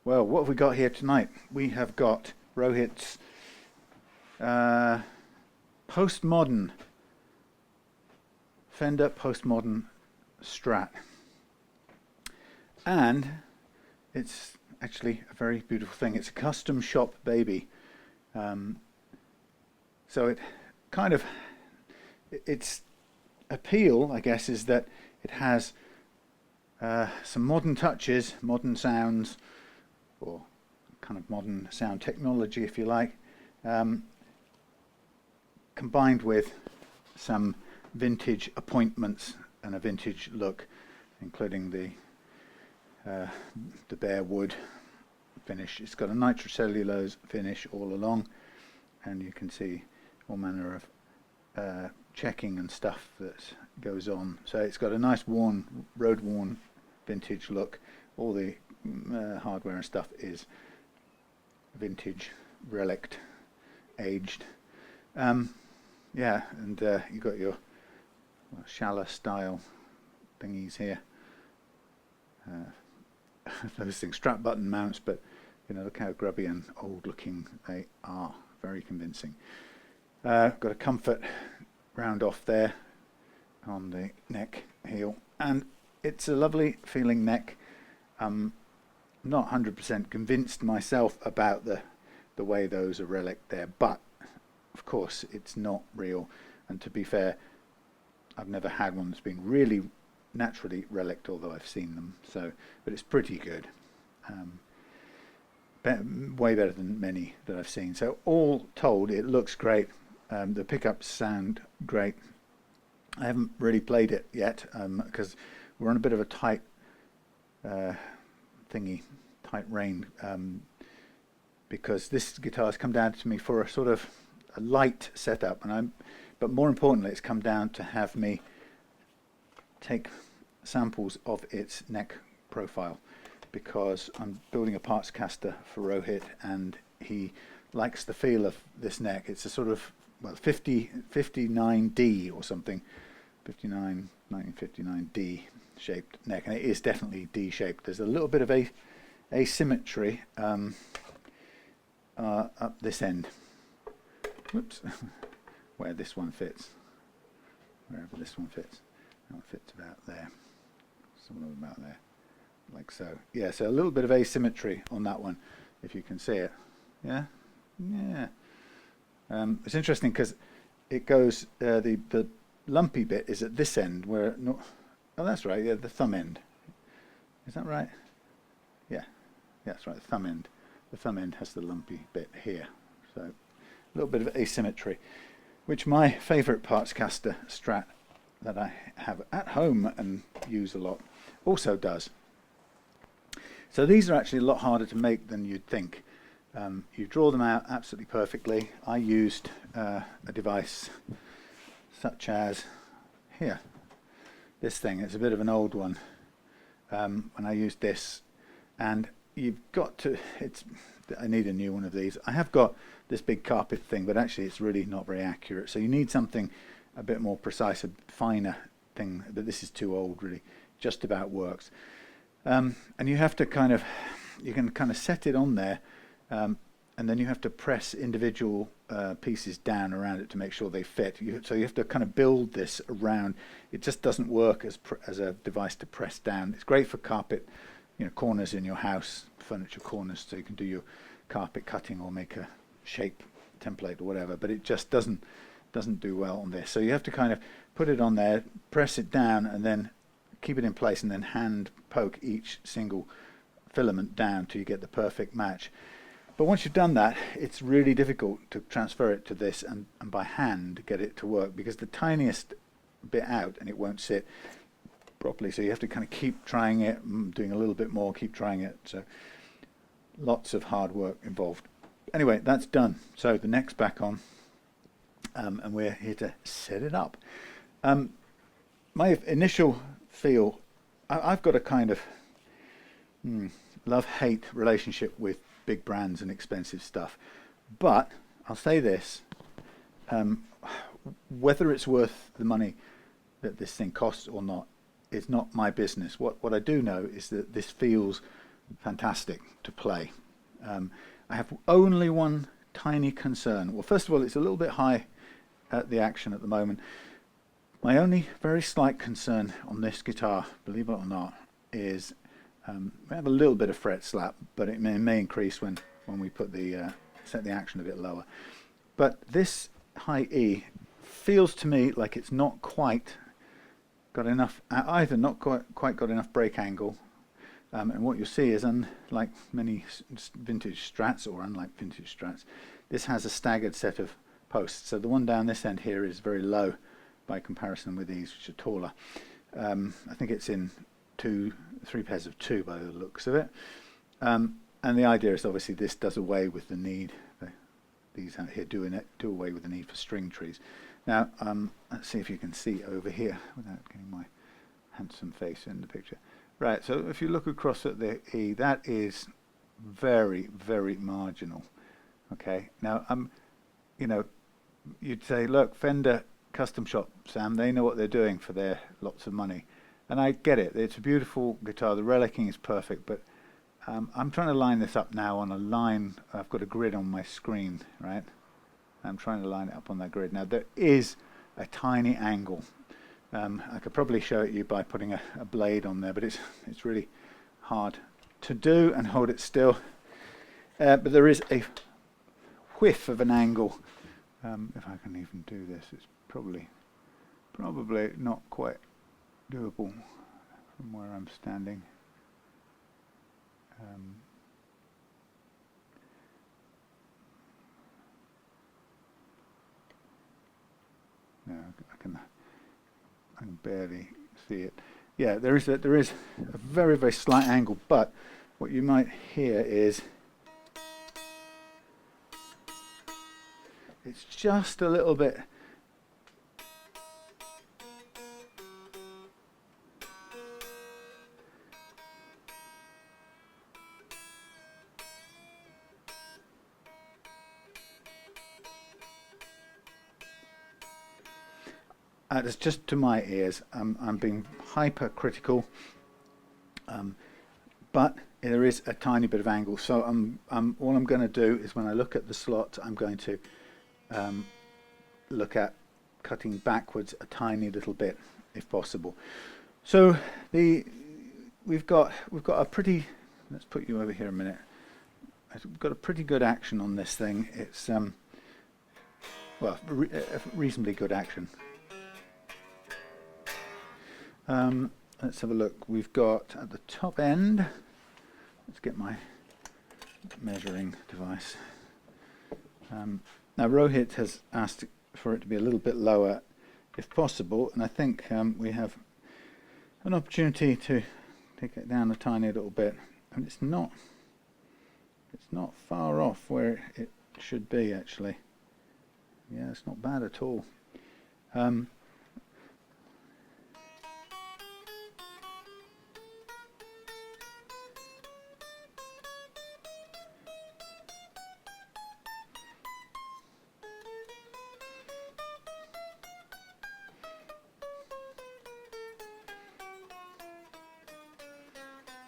Well, what have we got here tonight? We have got Rohit's postmodern Fender postmodern Strat, and it's actually a very beautiful thing. It's a custom shop baby, so it kind of its appeal, I guess, is that it has some modern touches, modern sounds, or kind of modern sound technology, if you like, combined with some vintage appointments and a vintage look, including the bare wood finish. It's got a nitrocellulose finish all along, and you can see all manner of checking and stuff that goes on. So it's got a nice worn, road-worn vintage look. All the hardware and stuff is vintage, relict, aged. Yeah, and you've got your shallow style thingies here. Those things, strap button mounts, but you know, look how grubby and old looking they are. Very convincing. Got a comfort round off there on the neck heel, and it's a lovely feeling neck. Not 100% convinced myself about the way those are relic there, but of course it's not real, and to be fair, I've never had one that's been really naturally relict, although I've seen them. So, but it's pretty good, way better than many that I've seen. So all told, it looks great. The pickups sound great. I haven't really played it yet because we're on a bit of a tight tight rein, because this guitar has come down to me for a sort of a light setup, and but more importantly, it's come down to have me take samples of its neck profile, because I'm building a Partscaster for Rohit, and he likes the feel of this neck. It's a sort of, well, 59D or something, 1959D shaped neck, and it is definitely D shaped. There's a little bit of asymmetry up this end. Whoops. Where this one fits, wherever this one fits. That one fits about there, somewhere about there, like so. Yeah, so a little bit of asymmetry on that one, if you can see it. Yeah, yeah. It's interesting because it goes, the lumpy bit is at this end, where not. Oh, that's right. Yeah, the thumb end. Is that right? Yeah, that's right. The thumb end. The thumb end has the lumpy bit here. So a little bit of asymmetry, which my favourite Partscaster Strat that I have at home and use a lot also does. So these are actually a lot harder to make than you'd think. You draw them out absolutely perfectly. I used a device such as here. This thing, it's a bit of an old one, when I used this, and you've got to, I need a new one of these. I have got this big carpet thing, but actually it's really not very accurate, so you need something a bit more precise, a finer thing, but this is too old really, just about works. And you have to kind of, you can kind of set it on there, and then you have to press individual pieces down around it to make sure they fit. So you have to kind of build this around. It just doesn't work as a device to press down. It's great for carpet, you know, corners in your house, furniture corners, so you can do your carpet cutting or make a shape template or whatever, but it just doesn't do well on this. So you have to kind of put it on there, press it down, and then keep it in place, and then hand poke each single filament down till you get the perfect match. But once you've done that, it's really difficult to transfer it to this and by hand get it to work, because the tiniest bit out and it won't sit properly. So you have to kind of keep trying it, doing a little bit more, keep trying it. So lots of hard work involved. Anyway, that's done. So the neck's back on, and we're here to set it up. My initial feel, I've got a kind of love-hate relationship with big brands and expensive stuff, but I'll say this, whether it's worth the money that this thing costs or not is not my business. What I do know is that this feels fantastic to play. I have only one tiny concern. Well, first of all, it's a little bit high at the action at the moment. My only very slight concern on this guitar, believe it or not, is we have a little bit of fret slap, but it may increase when we put the set the action a bit lower. But this high E feels to me like it's not quite got enough, either not quite got enough break angle, and what you'll see is, unlike many vintage Strats, or unlike vintage Strats, this has a staggered set of posts. So the one down this end here is very low by comparison with these, which are taller. I think it's in three pairs of 2 by the looks of it. And the idea is obviously this does away with the need, these out here do away with the need for string trees. Now, let's see if you can see over here without getting my handsome face in the picture. Right, so if you look across at the E, that is very, very marginal. Okay, now, you know, you'd say, look, Fender Custom Shop, Sam, they know what they're doing for their lots of money. And I get it, it's a beautiful guitar, the relicking is perfect, but I'm trying to line this up now on a line. I've got a grid on my screen, right? I'm trying to line it up on that grid. Now, there is a tiny angle. I could probably show it you by putting a blade on there, but it's really hard to do and hold it still. But there is a whiff of an angle. If I can even do this, it's probably not quite doable from where I'm standing. No, I can barely see it. Yeah, there is a very, very slight angle, but what you might hear is it's just a little bit. It's just to my ears. I'm being hypercritical, but there is a tiny bit of angle. So all I'm going to do is, when I look at the slot, I'm going to look at cutting backwards a tiny little bit, if possible. So we've got a pretty. Let's put you over here a minute. We've got a pretty good action on this thing. It's well, reasonably good action. Let's have a look. We've got at the top end, let's get my measuring device. Now Rohit has asked for it to be a little bit lower if possible, and I think we have an opportunity to take it down a tiny little bit, and it's not far off where it should be, actually. Yeah, it's not bad at all.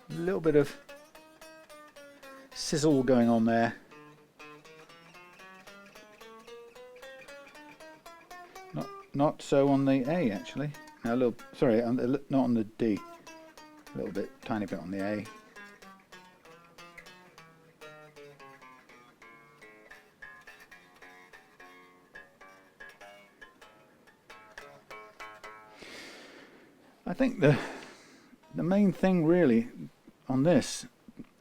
A little bit of sizzle going on there. Not so on the A, actually. Now, not on the D. A little bit, tiny bit on the A. I think the main thing really on this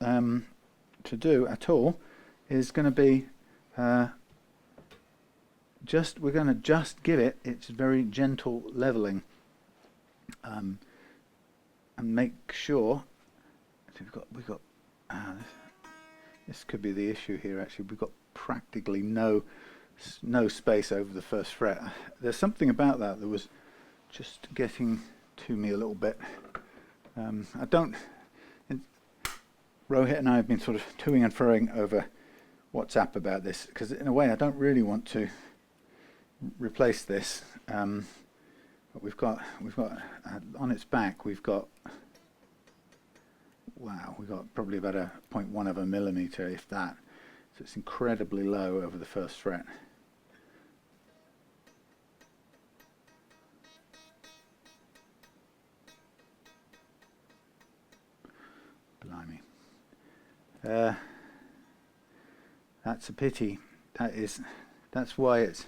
to do at all is going to be we're going to just give it its very gentle leveling, and make sure we've got this could be the issue here. Actually, we've got practically no space over the first fret. There's something about that was just getting to me a little bit. Rohit and I have been sort of toing and froing over WhatsApp about this, because in a way I don't really want to replace this, but we've got on its back we've got wow, we got probably about a 0.1 of a millimeter, if that. So it's incredibly low over the first fret. Blimey. That's a pity. That's why it's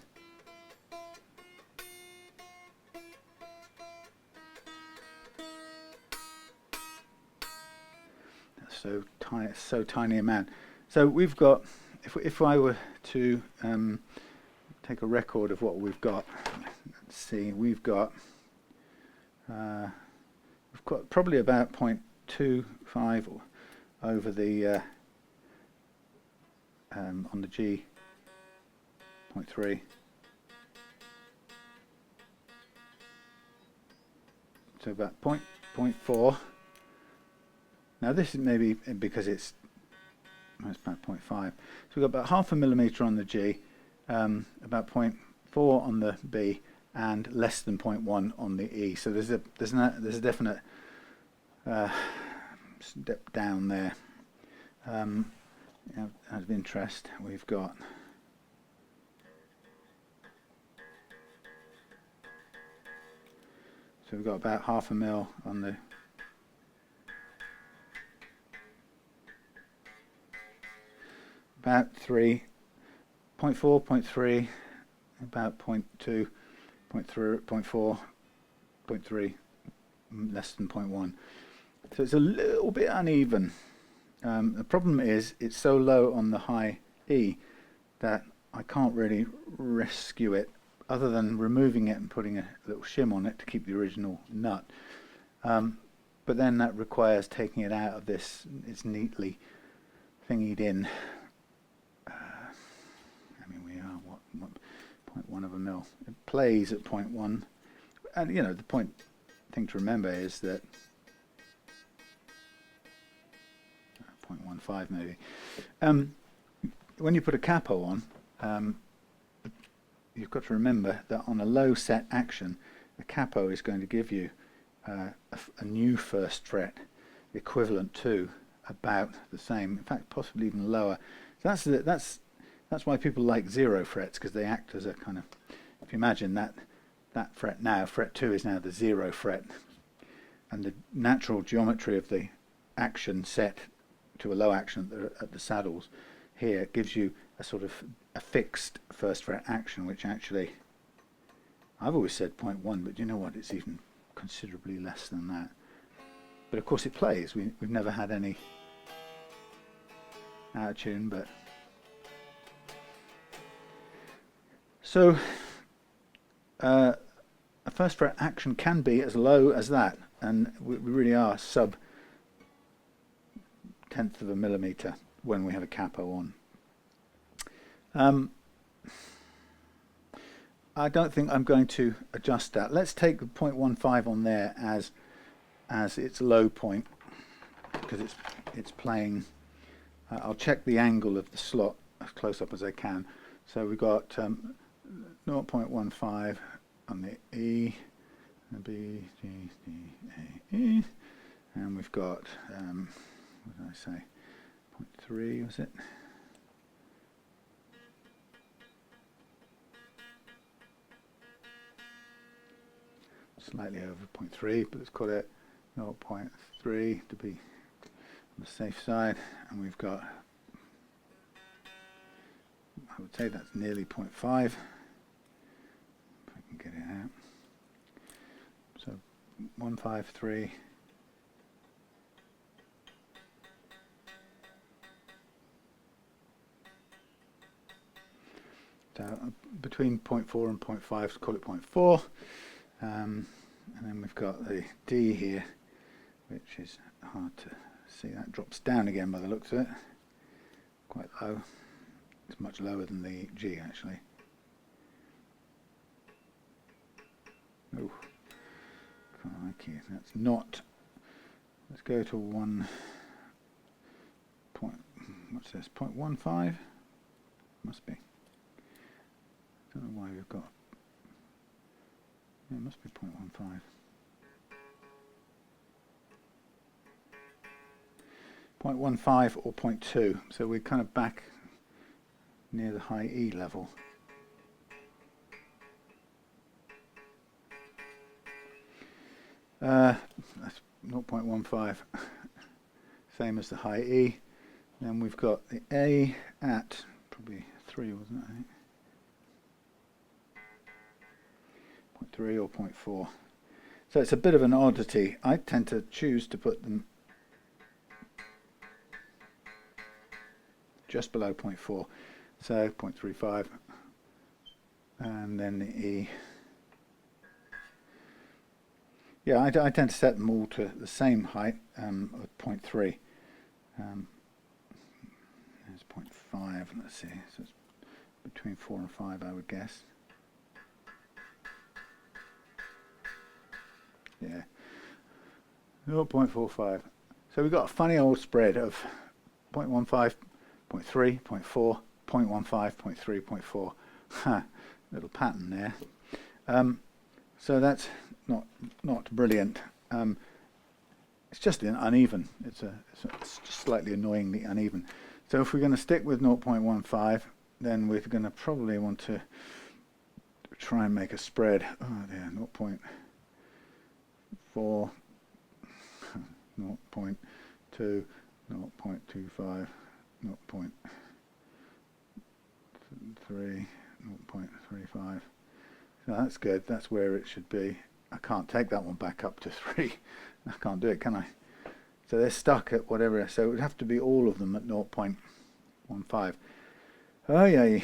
so tiny amount. So we've got, if I were to take a record of what we've got, let's see, we've got probably about 0.25 over the on the G, 0.3. So about 0.4. Now this is maybe because it's about 0.5. So we've got about half a millimeter on the G, about 0.4 on the B, and less than 0.1 on the E. So there's a definite step down there. Out of interest, we've got about half a mil on the about 3, 0.4, 0.3, about 0.2, 0.3, 0.4, 0.3, less than 0.1. So it's a little bit uneven. The problem is it's so low on the high E that I can't really rescue it other than removing it and putting a little shim on it to keep the original nut. But then that requires taking it out of this. It's neatly thingied in. I mean, we are what 0.1 of a mil. It plays at 0.1, and you know the thing to remember is that 0.15 maybe. When you put a capo on, you've got to remember that on a low set action, the capo is going to give you a new first fret equivalent to about the same, in fact possibly even lower. So that's why people like zero frets, because they act as a kind of, if you imagine that fret now, fret 2 is now the 0 fret, and the natural geometry of the action set to a low action at the saddles here gives you a sort of a fixed first fret action, which actually I've always said 0.1, but you know what, it's even considerably less than that. But of course it plays. We've never had any out of tune, but so a first fret action can be as low as that, and we really are sub 1/10 of a millimeter when we have a capo on. I don't think I'm going to adjust that. Let's take the 0.15 on there as its low point, because it's playing. I'll check the angle of the slot as close up as I can. So we've got 0.15 on the E, B, G, D, A, E, and we've got what did I say? 0.3 was it? Slightly over 0.3, but let's call it 0.3 to be on the safe side. And we've got, I would say that's nearly 0.5. If I can get it out. So 153. So between 0.4 and 0.5, so call it 0.4. And then we've got the D here, which is hard to see. That drops down again by the looks of it. Quite low. It's much lower than the G actually. Oh, crikey, that's not. Let's go to 1. What's this? 0.15? Must be. Don't know why we've got. Yeah, it must be 0.15. 0.15 or 0.2. So we're kind of back near the high E level. That's 0.15, same as the high E. Then we've got the A at probably 3, wasn't it? I think 0.3 or 0.4. So it's a bit of an oddity. I tend to choose to put them just below 0.4, so 0.35, and then the E. Yeah, I tend to set them all to the same height of 0.3. There's 0.5, let's see, so it's between 4 and 5, I would guess. Yeah, 0.45. So we've got a funny old spread of 0.15, 0.3, 0.4, 0.15, 0.3, 0.4. Ha, little pattern there. So that's not brilliant. It's just uneven. It's just slightly annoyingly uneven. So if we're going to stick with 0.15, then we're going to probably want to try and make a spread. Oh dear, 0.4, 0.2, 0.25, 0.3, 0.35. So that's good. That's where it should be. I can't take that one back up to 3. I can't do it, can I? So they're stuck at whatever. So it would have to be all of them at 0.15. Oh yeah,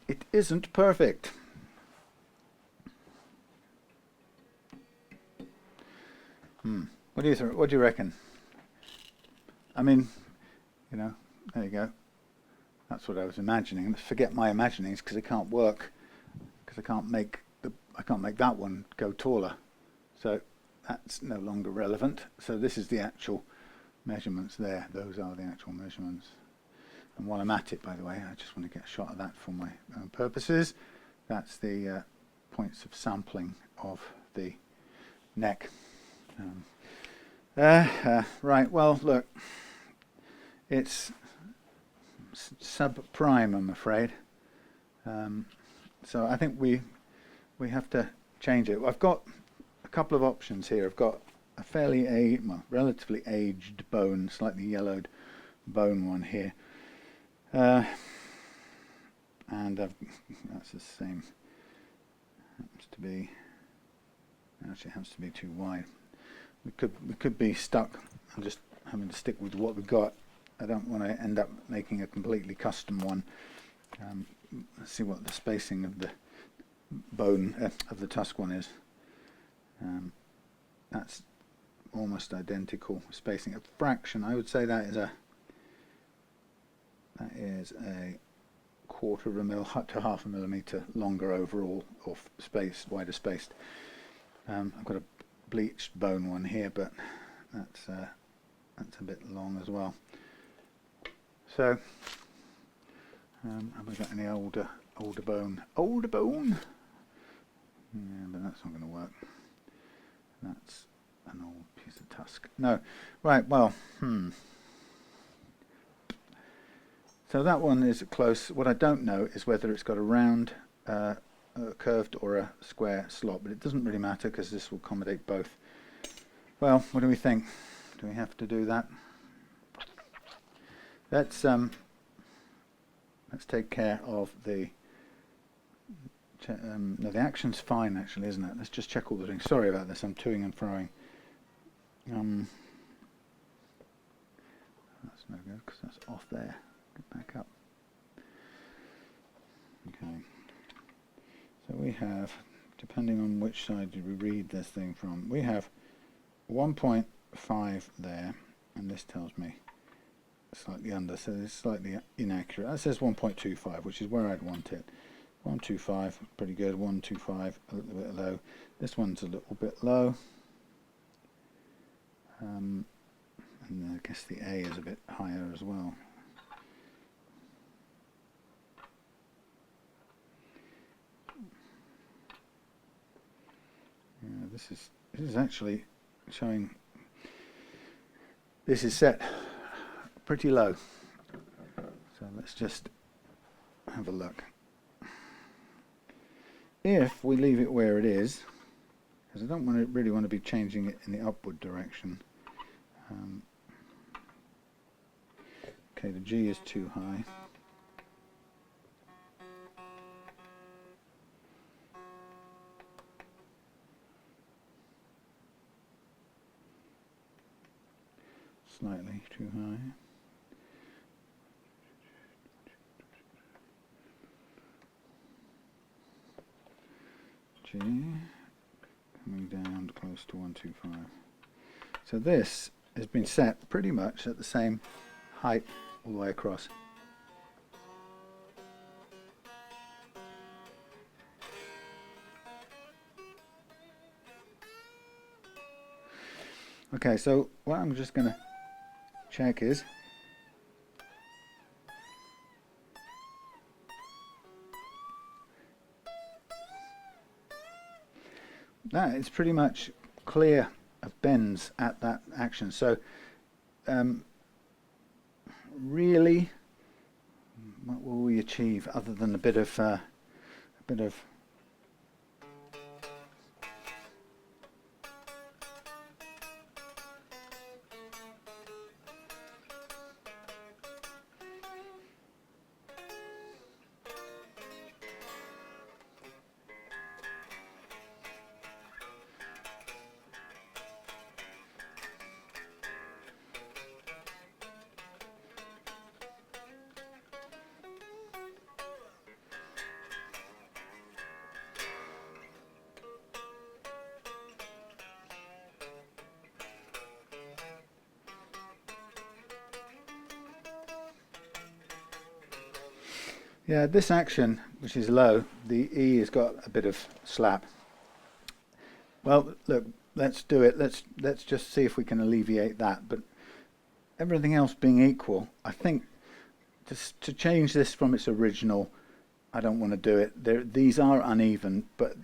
it isn't perfect. What do you think? What do you reckon? I mean, you know, there you go. That's what I was imagining. Forget my imaginings because it can't work, because I can't make that one go taller. So that's no longer relevant. So this is the actual measurements there. Those are the actual measurements. And while I'm at it, by the way, I just want to get a shot of that for my own purposes. That's the points of sampling of the neck. Right, well, look, it's subprime, I'm afraid. So I think we have to change it. I've got a couple of options here. I've got a relatively aged bone, slightly yellowed bone one here. And that's the same. Actually happens to be too wide. We could be stuck and just having to stick with what we got. I don't want to end up making a completely custom one. Let's see what the spacing of the bone of the tusk one is. That's almost identical spacing. A fraction, I would say that is a quarter of a mil to half a millimeter longer overall, or wider spaced. I've got a bleached bone one here, but that's a bit long as well. So, have we got any older bone? Older bone? Yeah, but that's not going to work. That's an old piece of tusk. No, right. Well, So that one is close. What I don't know is whether it's got a round, curved, or a square slot, but it doesn't really matter because this will accommodate both. Well, what do we think? Do we have to do that? Let's take care of the. No, the action's fine actually, isn't it? Let's just check all the things. Sorry about this. I'm toing and froing. That's no good because that's off there. Get back up. Okay. So we have, depending on which side did we read this thing from, we have 1.5 there, and this tells me slightly under, so it's slightly inaccurate. That says 1.25, which is where I'd want it. 125, pretty good. 125, a little bit low. This one's a little bit low. And I guess the A is a bit higher as well. Yeah, this is actually showing. This is set pretty low. So let's just have a look. If we leave it where it is, because I don't really want to be changing it in the upward direction. Okay, the G is too high. Slightly too high. G coming down close to 125. So this has been set pretty much at the same height all the way across. Okay, so what I'm just going to check is that it's pretty much clear of bends at that action. So really, what will we achieve other than a bit of yeah, this action, which is low, the E has got a bit of slap. Well, look, let's do it. Let's just see if we can alleviate that. But everything else being equal, I think to change this from its original, I don't want to do it. These are uneven, but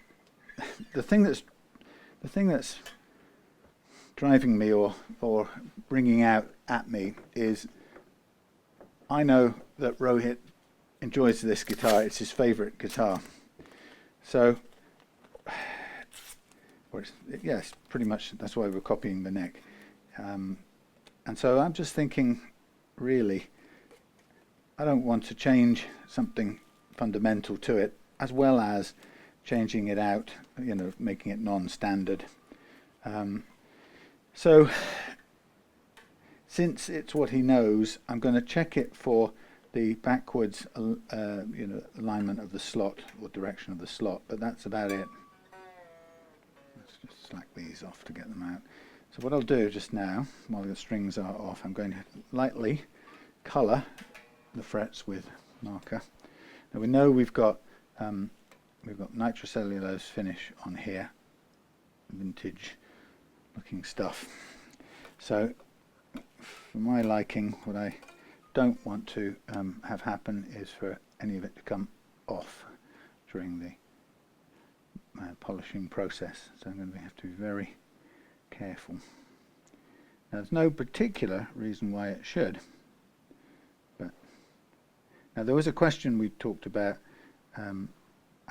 the thing that's driving me or bringing out at me is I know that Rohit enjoys this guitar. It's his favorite guitar. So yes, pretty much that's why we're copying the neck. And so I'm just thinking, really, I don't want to change something fundamental to it, as well as changing it out, you know, making it non-standard. So since it's what he knows, I'm going to check it for the backwards alignment of the slot or direction of the slot, but that's about it. Let's just slack these off to get them out. So what I'll do just now, while the strings are off, I'm going to lightly colour the frets with marker. Now we know we've got nitrocellulose finish on here, vintage looking stuff. So for my liking, what I don't want to have happen is for any of it to come off during the polishing process. So I'm going to have to be very careful. Now there's no particular reason why it should, but now there was a question we talked about, and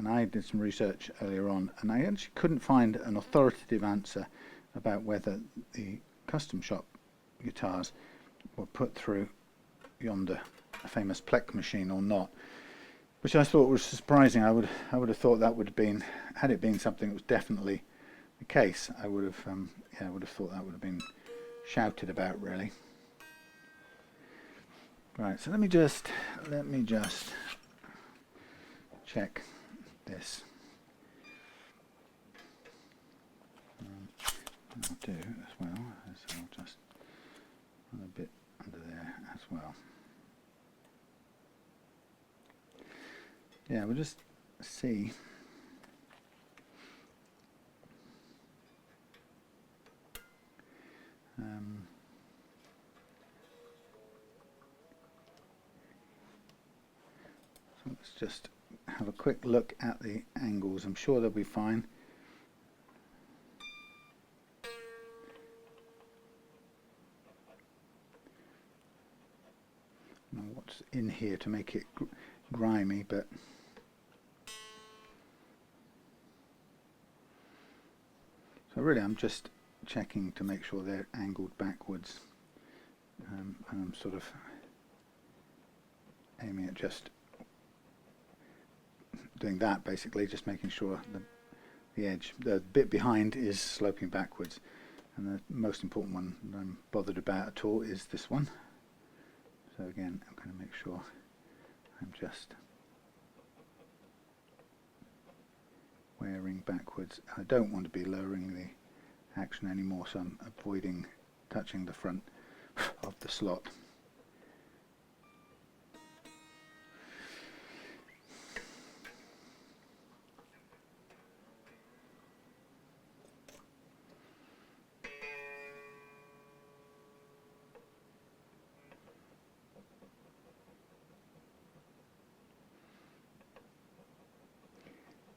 I did some research earlier on, and I actually couldn't find an authoritative answer about whether the custom shop guitars were put through yonder famous Plek machine or not, which I thought was surprising. I would have thought that would have been, had it been something that was definitely the case, I would have thought that would have been shouted about, really. Right, so let me just check this. What I'll do as well is I'll just run a bit under there as well. Yeah, we'll just see. So let's just have a quick look at the angles. I'm sure they'll be fine. here to make it grimy, but so really I'm just checking to make sure they're angled backwards, and I'm sort of aiming at just doing that, basically just making sure the edge, the bit behind, is sloping backwards. And the most important one that I'm bothered about at all is this one. So again, I'm going to make sure I'm just wearing backwards. I don't want to be lowering the action anymore, so I'm avoiding touching the front of the slot.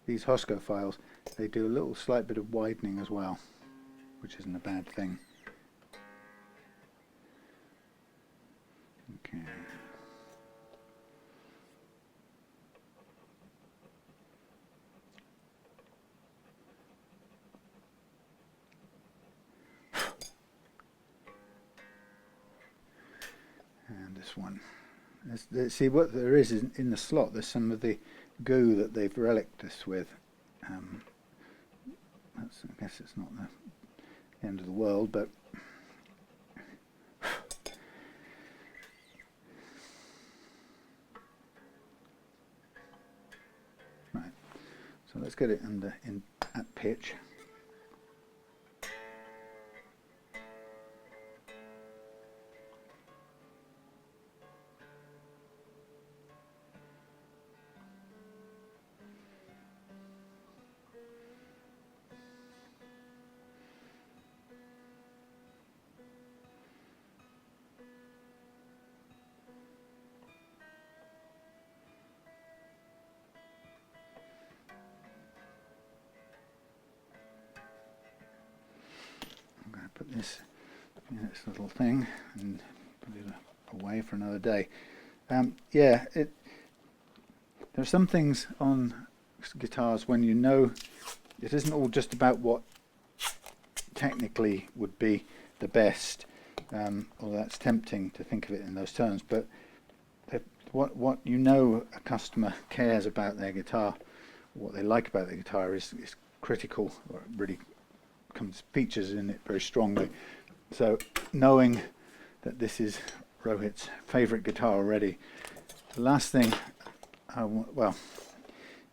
These Hosco files, they do a little slight bit of widening as well, which isn't a bad thing. Okay. And this one. See, what there is in the slot, there's some of the goo that they've relicked this with. I guess it's not the end of the world, but right. So let's get it at pitch. Put this in its little thing and put it away for another day. Yeah, there are some things on guitars when you know it isn't all just about what technically would be the best, although that's tempting to think of it in those terms, but what you know a customer cares about their guitar, what they like about their guitar is critical, or really features in it very strongly. So knowing that this is Rohit's favourite guitar already, the last thing well,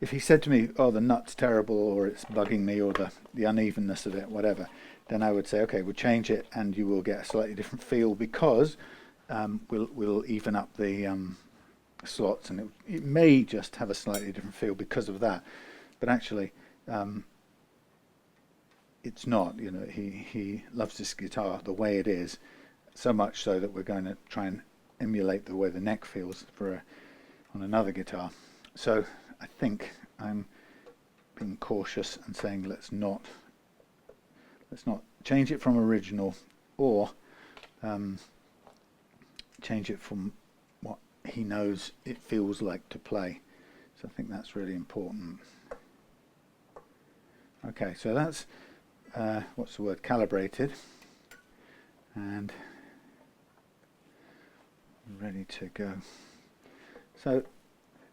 if he said to me, oh, the nut's terrible, or it's bugging me, or the unevenness of it, whatever, then I would say, okay, we'll change it and you will get a slightly different feel, because we'll even up the slots, and it may just have a slightly different feel because of that. But actually it's not, you know, he loves this guitar the way it is, so much so that we're going to try and emulate the way the neck feels on another guitar. So I think I'm being cautious and saying let's not change it from original, or change it from what he knows it feels like to play. So I think that's really important. Okay, so that's what's the word, calibrated and ready to go. So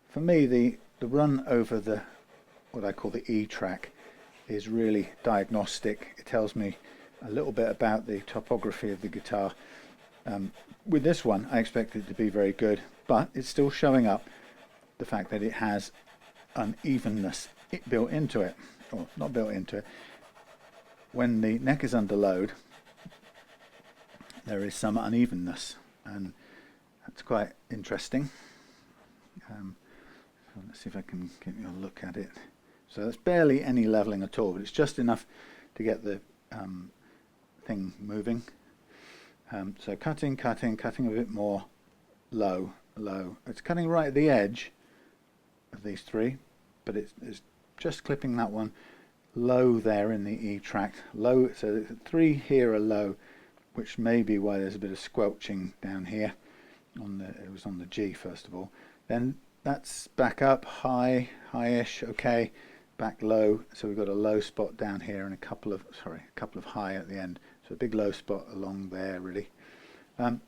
for me, the run over what I call the E track is really diagnostic. It tells me a little bit about the topography of the guitar. With this one, I expect it to be very good, but it's still showing up the fact that it has unevenness built into it, or not built into it. When the neck is under load, there is some unevenness, and that's quite interesting. So let's see if I can get you a look at it. So there's barely any leveling at all, but it's just enough to get the thing moving. So cutting a bit more, low. It's cutting right at the edge of these three, but it's just clipping that one low there in the E track. Low, so the three here are low, which may be why there's a bit of squelching down here. it was on the G first of all. Then that's back up, high-ish, okay, back low. So we've got a low spot down here and a couple of high at the end. So a big low spot along there, really.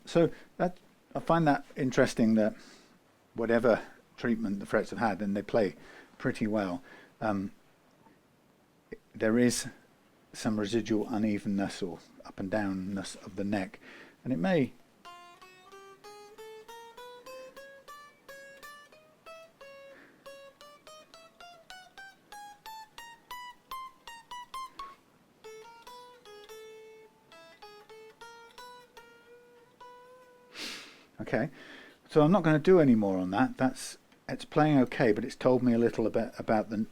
So that, I find that interesting, that whatever treatment the frets have had, and they play pretty well. There is some residual unevenness or up and downness of the neck, and it may okay, so I'm not going to do any more on that. It's playing okay, but it's told me a little bit about the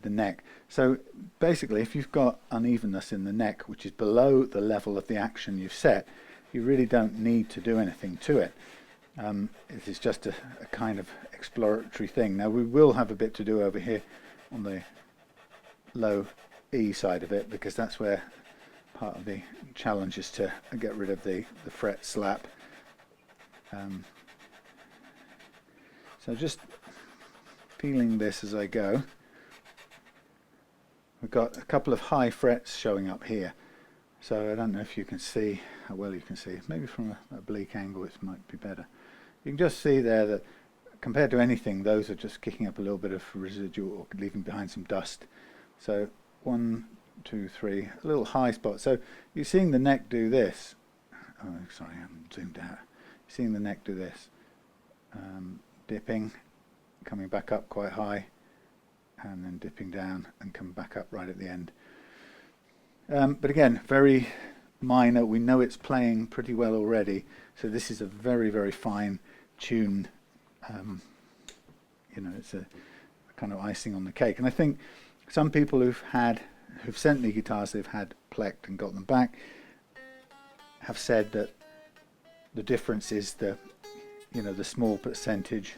neck. So basically, if you've got unevenness in the neck, which is below the level of the action you've set, you really don't need to do anything to it. It is just a kind of exploratory thing. Now we will have a bit to do over here on the low E side of it, because that's where part of the challenge is to get rid of the fret slap. So just feeling this as I go. We've got a couple of high frets showing up here, so I don't know if you can see how well you can see. Maybe from a oblique angle it might be better. You can just see there that compared to anything, those are just kicking up a little bit of residual or leaving behind some dust. So 1, 2, 3, a little high spot. So you're seeing the neck do this. Oh, sorry, I'm zoomed out. Seeing the neck do this, dipping, coming back up quite high, and then dipping down and coming back up right at the end. But again, very minor. We know it's playing pretty well already, so this is a very, very fine tuned, you know, it's a kind of icing on the cake. And I think some people who've sent me guitars they've had plecked and got them back have said that the difference is the small percentage.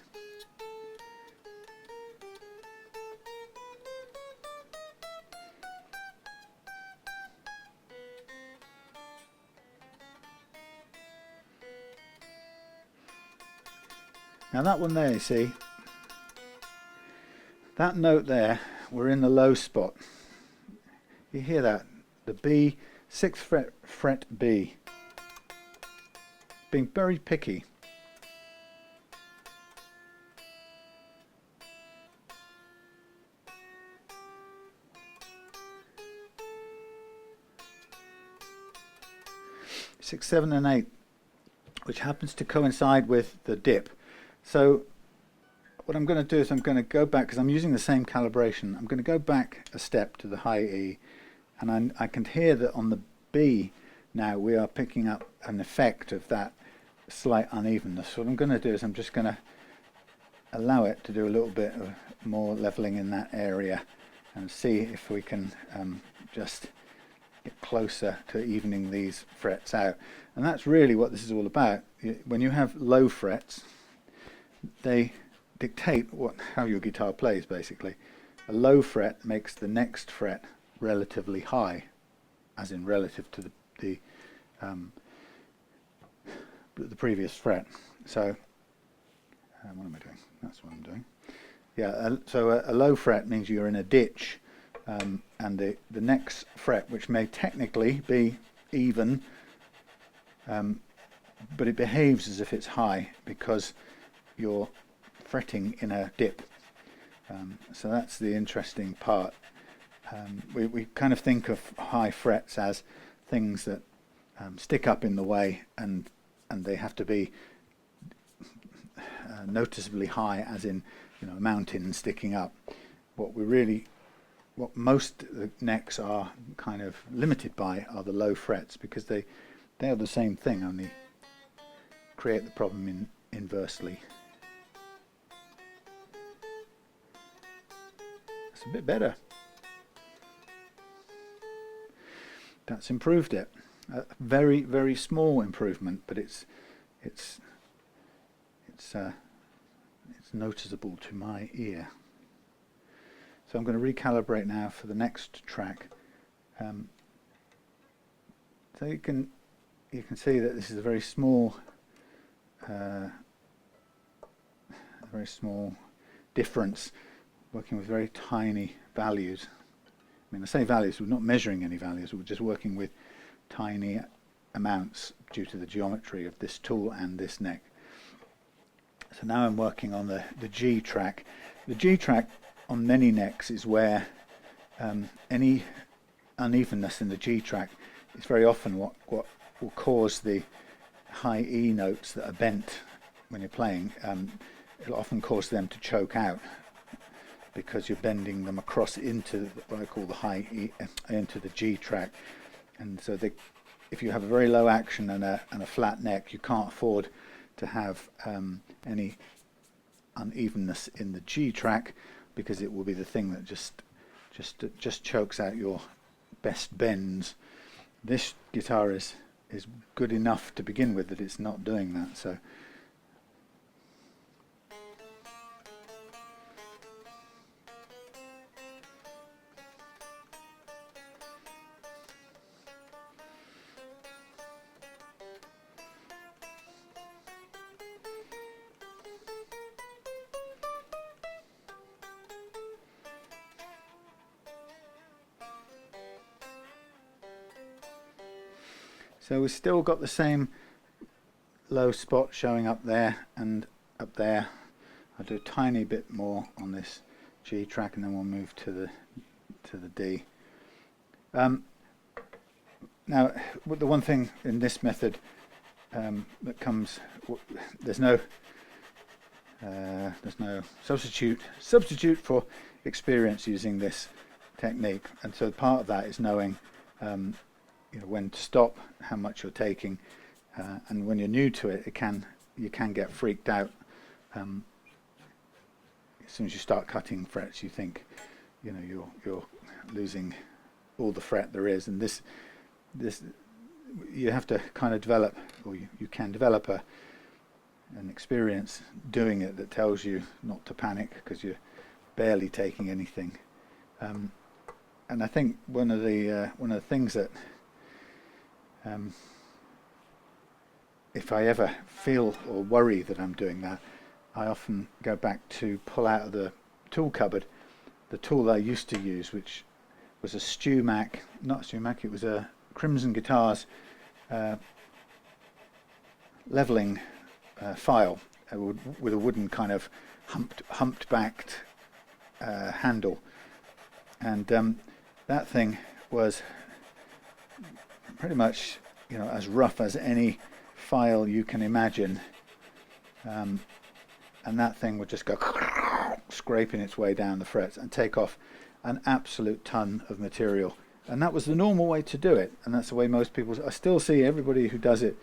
Now that one there, you see, that note there, we're in the low spot. You hear that? The B, 6th fret B. Being very picky. Six, 7, and 8, which happens to coincide with the dip. So what I'm going to do is I'm going to go back, because I'm using the same calibration. I'm going to go back a step to the high E, and I can hear that on the B now we are picking up an effect of that slight unevenness. So what I'm going to do is I'm just going to allow it to do a little bit of more leveling in that area and see if we can just get closer to evening these frets out. And that's really what this is all about. When you have low frets, they dictate how your guitar plays, basically. A low fret makes the next fret relatively high, as in relative to the previous fret. So what am I doing? That's what I'm doing. Yeah, so a low fret means you're in a ditch, and the next fret, which may technically be even, but it behaves as if it's high because you're fretting in a dip. So that's the interesting part. We kind of think of high frets as things that stick up in the way, and they have to be noticeably high, as in, you know, a mountain sticking up. What most necks are kind of limited by are the low frets, because they are the same thing, only create the problem inversely. It's a bit better. That's improved it. A very, very small improvement, but it's noticeable to my ear. So I'm going to recalibrate now for the next track. So you can see that this is a very small a very small difference, working with very tiny values. I mean, I say values, we're not measuring any values, we're just working with tiny amounts due to the geometry of this tool and this neck. So now I'm working on the G track. The G track on many necks is where any unevenness in the G track is very often what will cause the high E notes that are bent when you're playing. It'll often cause them to choke out because you're bending them across into what I call the high E, into the G track. And so if you have a very low action and a flat neck, you can't afford to have any unevenness in the G track, because it will be the thing that just chokes out your best bends. This guitar is good enough to begin with that it's not doing that. So we've still got the same low spot showing up there and up there. I'll do a tiny bit more on this G track and then we'll move to the D. Now, the one thing in this method that comes, there's no substitute for experience using this technique, and so part of that is knowing when to stop, how much you're taking, and when you're new to it, you can get freaked out. As soon as you start cutting frets, you think you're losing all the fret there is, and this you have to kind of develop, or you can develop an experience doing it that tells you not to panic because you're barely taking anything. And I think one of the things that if I ever feel or worry that I'm doing that, I often go back to pull out of the tool cupboard the tool that I used to use, which was a it was a Crimson Guitars leveling file with a wooden kind of humped-backed handle, and that thing was pretty much as rough as any file you can imagine, and that thing would just go scraping its way down the frets and take off an absolute ton of material. And that was the normal way to do it, and that's the way most people, I still see everybody who does it,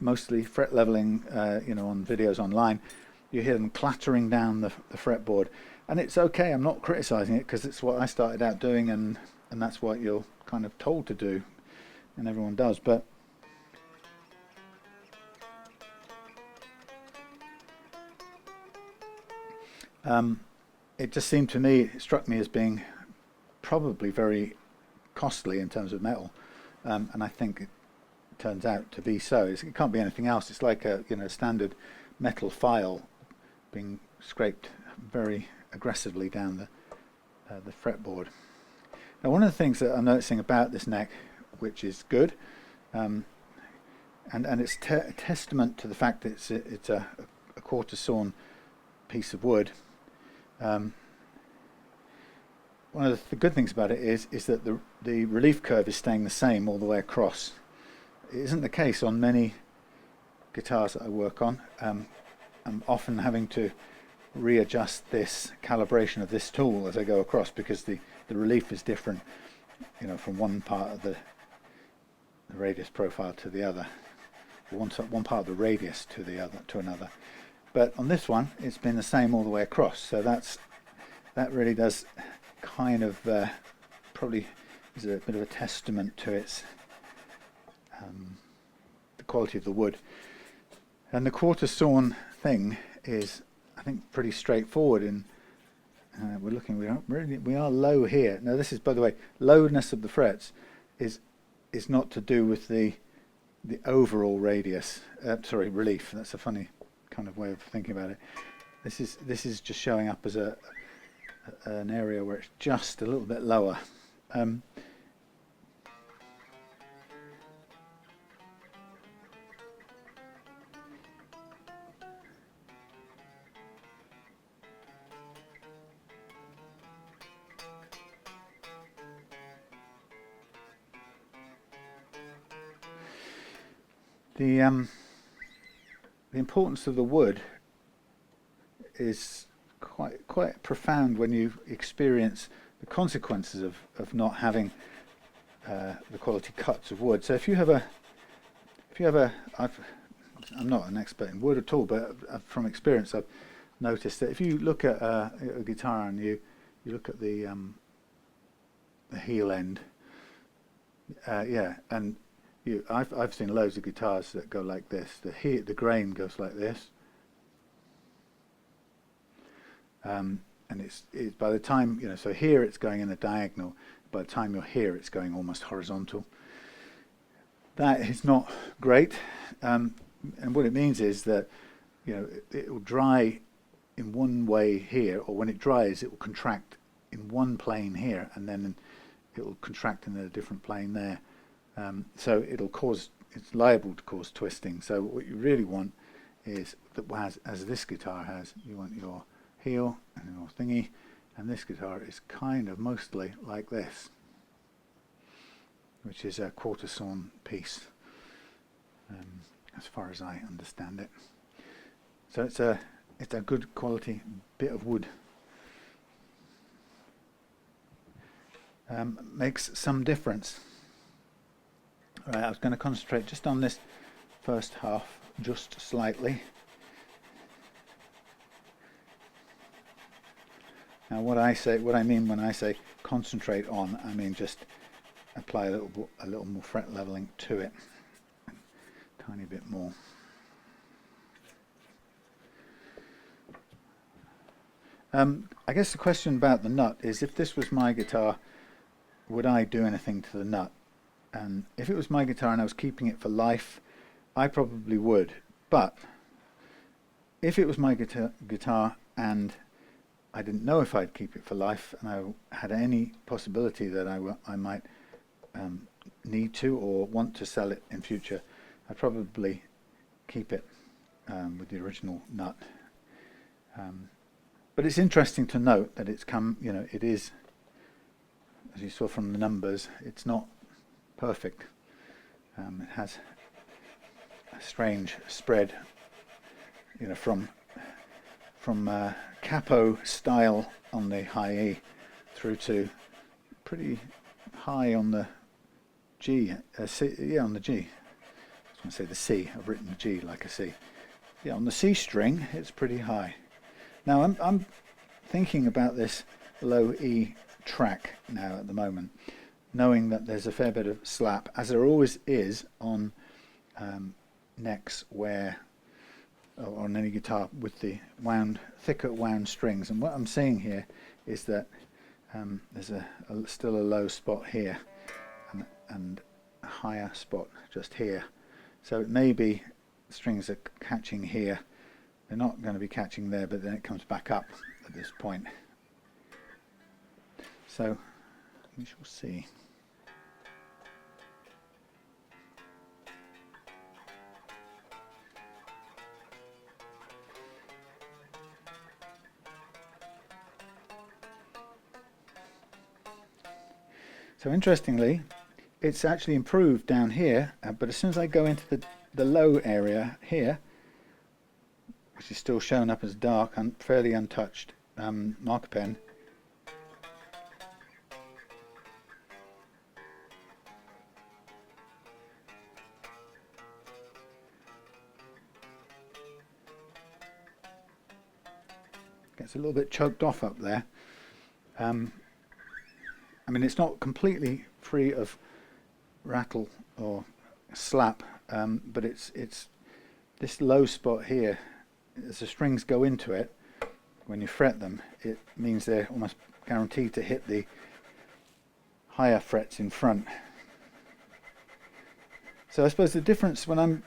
mostly fret leveling, on videos online, you hear them clattering down the fretboard, and it's okay, I'm not criticizing it, because it's what I started out doing, and that's what you're kind of told to do, and everyone does. But it just seemed to me, it struck me as being probably very costly in terms of metal, and I think it turns out to be so. It can't be anything else. It's like a standard metal file being scraped very aggressively down the fretboard. Now, one of the things that I'm noticing about this neck, which is good, and it's a testament to the fact that it's a quarter sawn piece of wood. One of the good things about it is that the relief curve is staying the same all the way across. It isn't the case on many guitars that I work on. I'm often having to readjust this calibration of this tool as I go across, because the relief is different, from one part of the radius profile to the other, one part of the radius to another. But on this one, it's been the same all the way across. So that really does kind of probably is a bit of a testament to its the quality of the wood. And the quarter sawn thing is, I think, pretty straightforward. In we are low here. Now, this is, by the way, lowness of the frets is not to do with the the overall radius, sorry, relief. That's a funny kind of way of thinking about it. This is just showing up as an area where it's just a little bit lower. The importance of the wood is quite profound when you experience the consequences of not having the quality cuts of wood. So if you have a I'm not an expert in wood at all, but from experience I've noticed that if you look at a guitar and you look at the heel end, yeah, and I've seen loads of guitars that go like this. The grain goes like this, and it's by the time, you know, so here it's going in a diagonal. By the time you're here, it's going almost horizontal. That is not great, and what it means is that, you know, it will dry in one way here, or when it dries, it will contract in one plane here, and then it will contract in a different plane there. So it's liable to cause twisting. So what you really want is that, as this guitar has, you want your heel and your thingy, and this guitar is kind of mostly like this, which is a quarter sawn piece, as far as I understand it. So it's a good quality bit of wood. Makes some difference. Right, I was going to concentrate just on this first half, just slightly. Now, what I mean when I say concentrate on, I mean just apply a little more fret leveling to it, a tiny bit more. I guess the question about the nut is, if this was my guitar, would I do anything to the nut? And if it was my guitar and I was keeping it for life, I probably would. But if it was my guitar and I didn't know if I'd keep it for life, and I had any possibility that I might need to or want to sell it in future, I'd probably keep it with the original nut. But it's interesting to note that it is, as you saw from the numbers, it's not perfect. It has a strange spread, you know, from capo style on the high E through to pretty high on the G. C, on the G. I was going to say the C. I've written G like a C. Yeah, on the C string, it's pretty high. Now I'm thinking about this low E track now at the moment, knowing that there's a fair bit of slap, as there always is on necks where, or on any guitar with the thicker wound strings. And what I'm seeing here is that there's still a low spot here and a higher spot just here. So it may be strings are catching here. They're not going to be catching there, but then it comes back up at this point. So we shall see. So interestingly, it's actually improved down here, but as soon as I go into the low area here, which is still shown up as dark and fairly untouched marker pen, gets a little bit choked off up there. I mean, it's not completely free of rattle or slap, but it's this low spot here. As the strings go into it, when you fret them, it means they're almost guaranteed to hit the higher frets in front. So I suppose the difference when I'm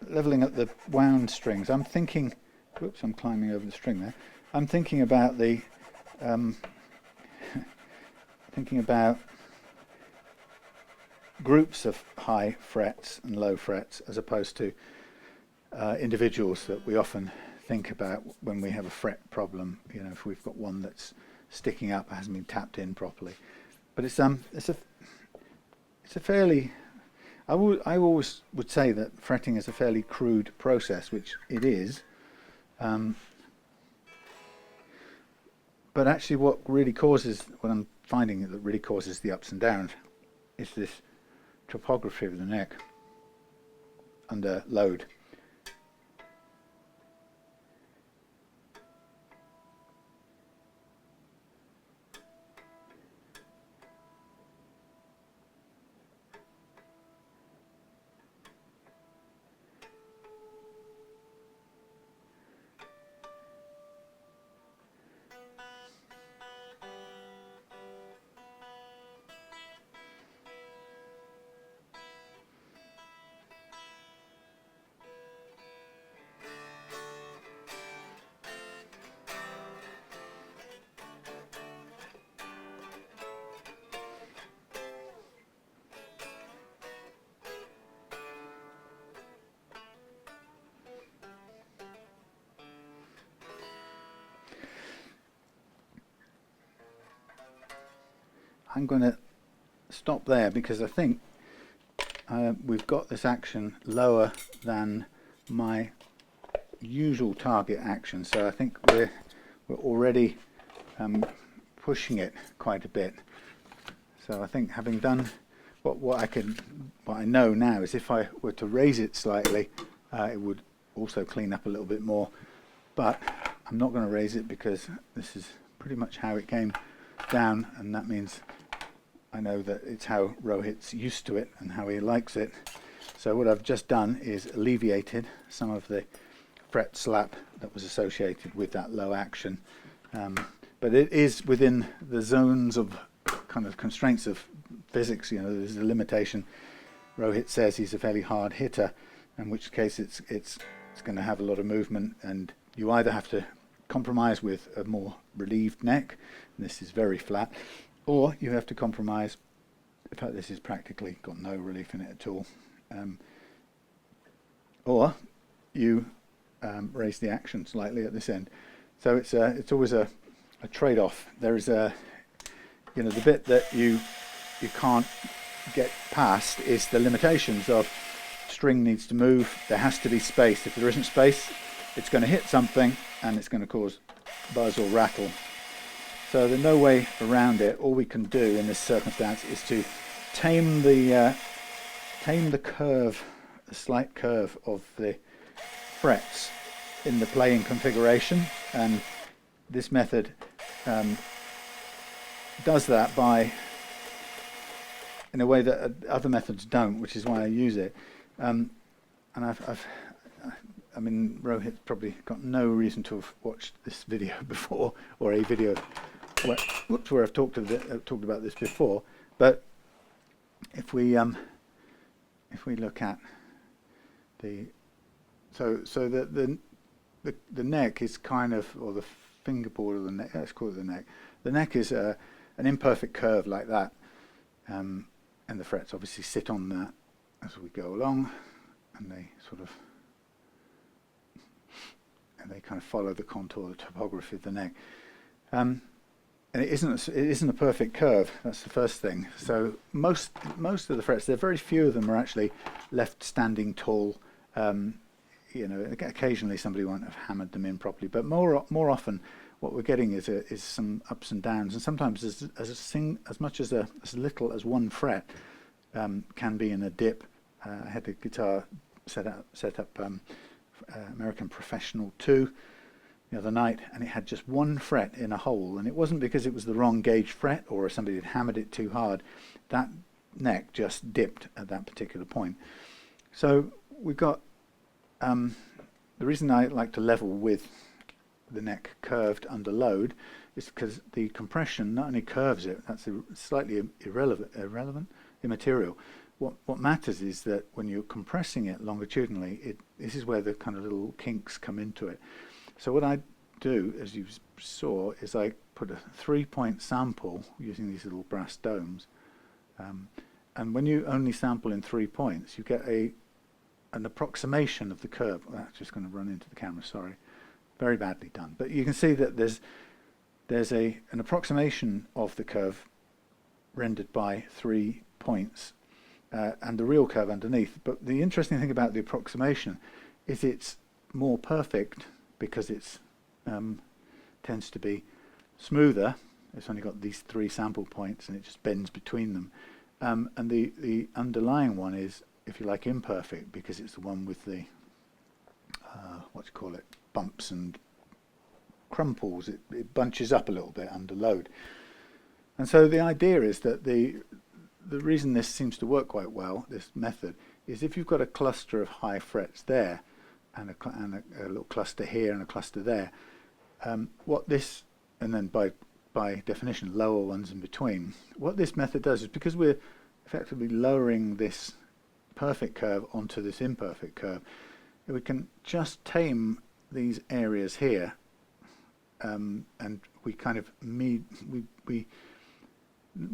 leveling up the wound strings, I'm thinking, whoops, I'm climbing over the string there. I'm thinking about the, thinking about groups of high frets and low frets as opposed to individuals that we often think about when we have a fret problem. You know, if we've got one that's sticking up, hasn't been tapped in properly. But it's a fairly, I always would say that fretting is a fairly crude process, which it is. But actually what really causes, what I'm finding that really causes the ups and downs is this topography of the neck under load. I'm going to stop there because I think we've got this action lower than my usual target action, so I think we're already pushing it quite a bit. So I think having done what I know now is if I were to raise it slightly, it would also clean up a little bit more. But I'm not going to raise it because this is pretty much how it came down, and that means I know that it's how Rohit's used to it and how he likes it. So what I've just done is alleviated some of the fret slap that was associated with that low action. But it is within the zones of kind of constraints of physics. You know, there's a limitation. Rohit says he's a fairly hard hitter, in which case it's going to have a lot of movement, and you either have to compromise with a more relieved neck, and this is very flat, or you have to compromise. In fact, this is practically got no relief in it at all. Or you raise the action slightly at this end. So it's always a trade-off. There is the bit that you can't get past is the limitations of string needs to move. There has to be space. If there isn't space, it's going to hit something and it's going to cause buzz or rattle. So there's no way around it. All we can do in this circumstance is to tame the curve, the slight curve of the frets in the playing configuration, and this method does that in a way that other methods don't, which is why I use it. And I mean, Rohit's probably got no reason to have watched this video before, or a video where I've talked about this before. But if we look at the neck is kind of, or the fingerboard of the neck, let's call it the neck. The neck is an imperfect curve like that, and the frets obviously sit on that as we go along, and they kind of follow the contour, the topography of the neck. And it isn't a perfect curve. That's the first thing. So most of the frets, there are very few of them are actually left standing tall. Occasionally somebody won't have hammered them in properly, but more often what we're getting is some ups and downs, and sometimes as much as little as one fret can be in a dip. I had a guitar set up American Professional 2 the other night, and it had just one fret in a hole, and it wasn't because it was the wrong gauge fret or somebody had hammered it too hard. That neck just dipped at that particular point. So we've got the reason I like to level with the neck curved under load is because the compression not only curves it, that's slightly immaterial, what matters is that when you're compressing it longitudinally, this is where the kind of little kinks come into it. So what I do, as you saw, is I put a 3-point sample using these little brass domes, and when you only sample in 3 points, you get an approximation of the curve. Oh, that's just going to run into the camera, sorry. Very badly done. But you can see that there's an approximation of the curve rendered by 3 points, and the real curve underneath. But the interesting thing about the approximation is it's more perfect because it's tends to be smoother. It's only got these 3 sample points and it just bends between them. And the underlying one is, if you like, imperfect because it's the one with the bumps and crumples. It bunches up a little bit under load. And so the idea is that the reason this seems to work quite well, this method, is if you've got a cluster of high frets there and a little cluster here and a cluster there, and then by definition lower ones in between, what this method does is, because we're effectively lowering this perfect curve onto this imperfect curve, we can just tame these areas here, and we kind of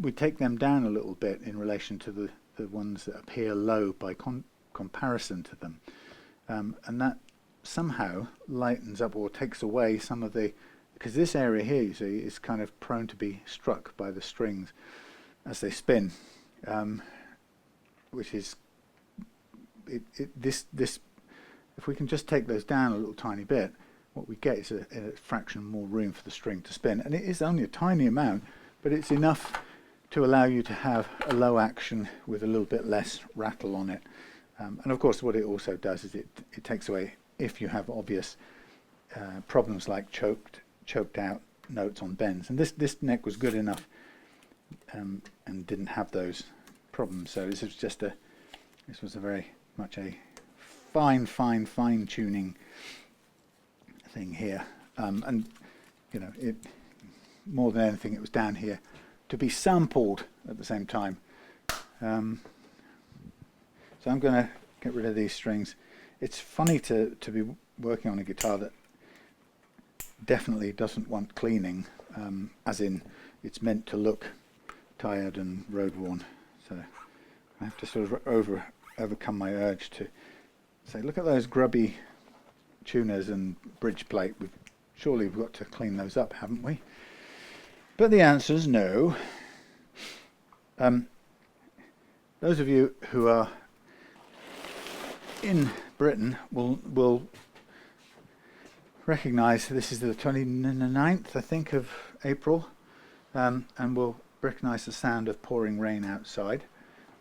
we take them down a little bit in relation to the ones that appear low by comparison to them, and that somehow lightens up or takes away some of the, because this area here, you see, is kind of prone to be struck by the strings as they spin, which is this. If we can just take those down a little tiny bit, what we get is a fraction more room for the string to spin, and it is only a tiny amount, but it's enough to allow you to have a low action with a little bit less rattle on it. And of course, what it also does is it takes away, if you have obvious problems like choked out notes on bends. And this neck was good enough and didn't have those problems. So this was a very much a fine tuning thing here. And you know, it more than anything, it was down here to be sampled at the same time. So I'm going to get rid of these strings. It's funny to be working on a guitar that definitely doesn't want cleaning, as in it's meant to look tired and road worn. So I have to sort of overcome my urge to say, look at those grubby tuners and bridge plate. Surely we've got to clean those up, haven't we? But the answer is no. Those of you who are in Britain will recognise this is the 29th, I think, of April, and will recognise the sound of pouring rain outside,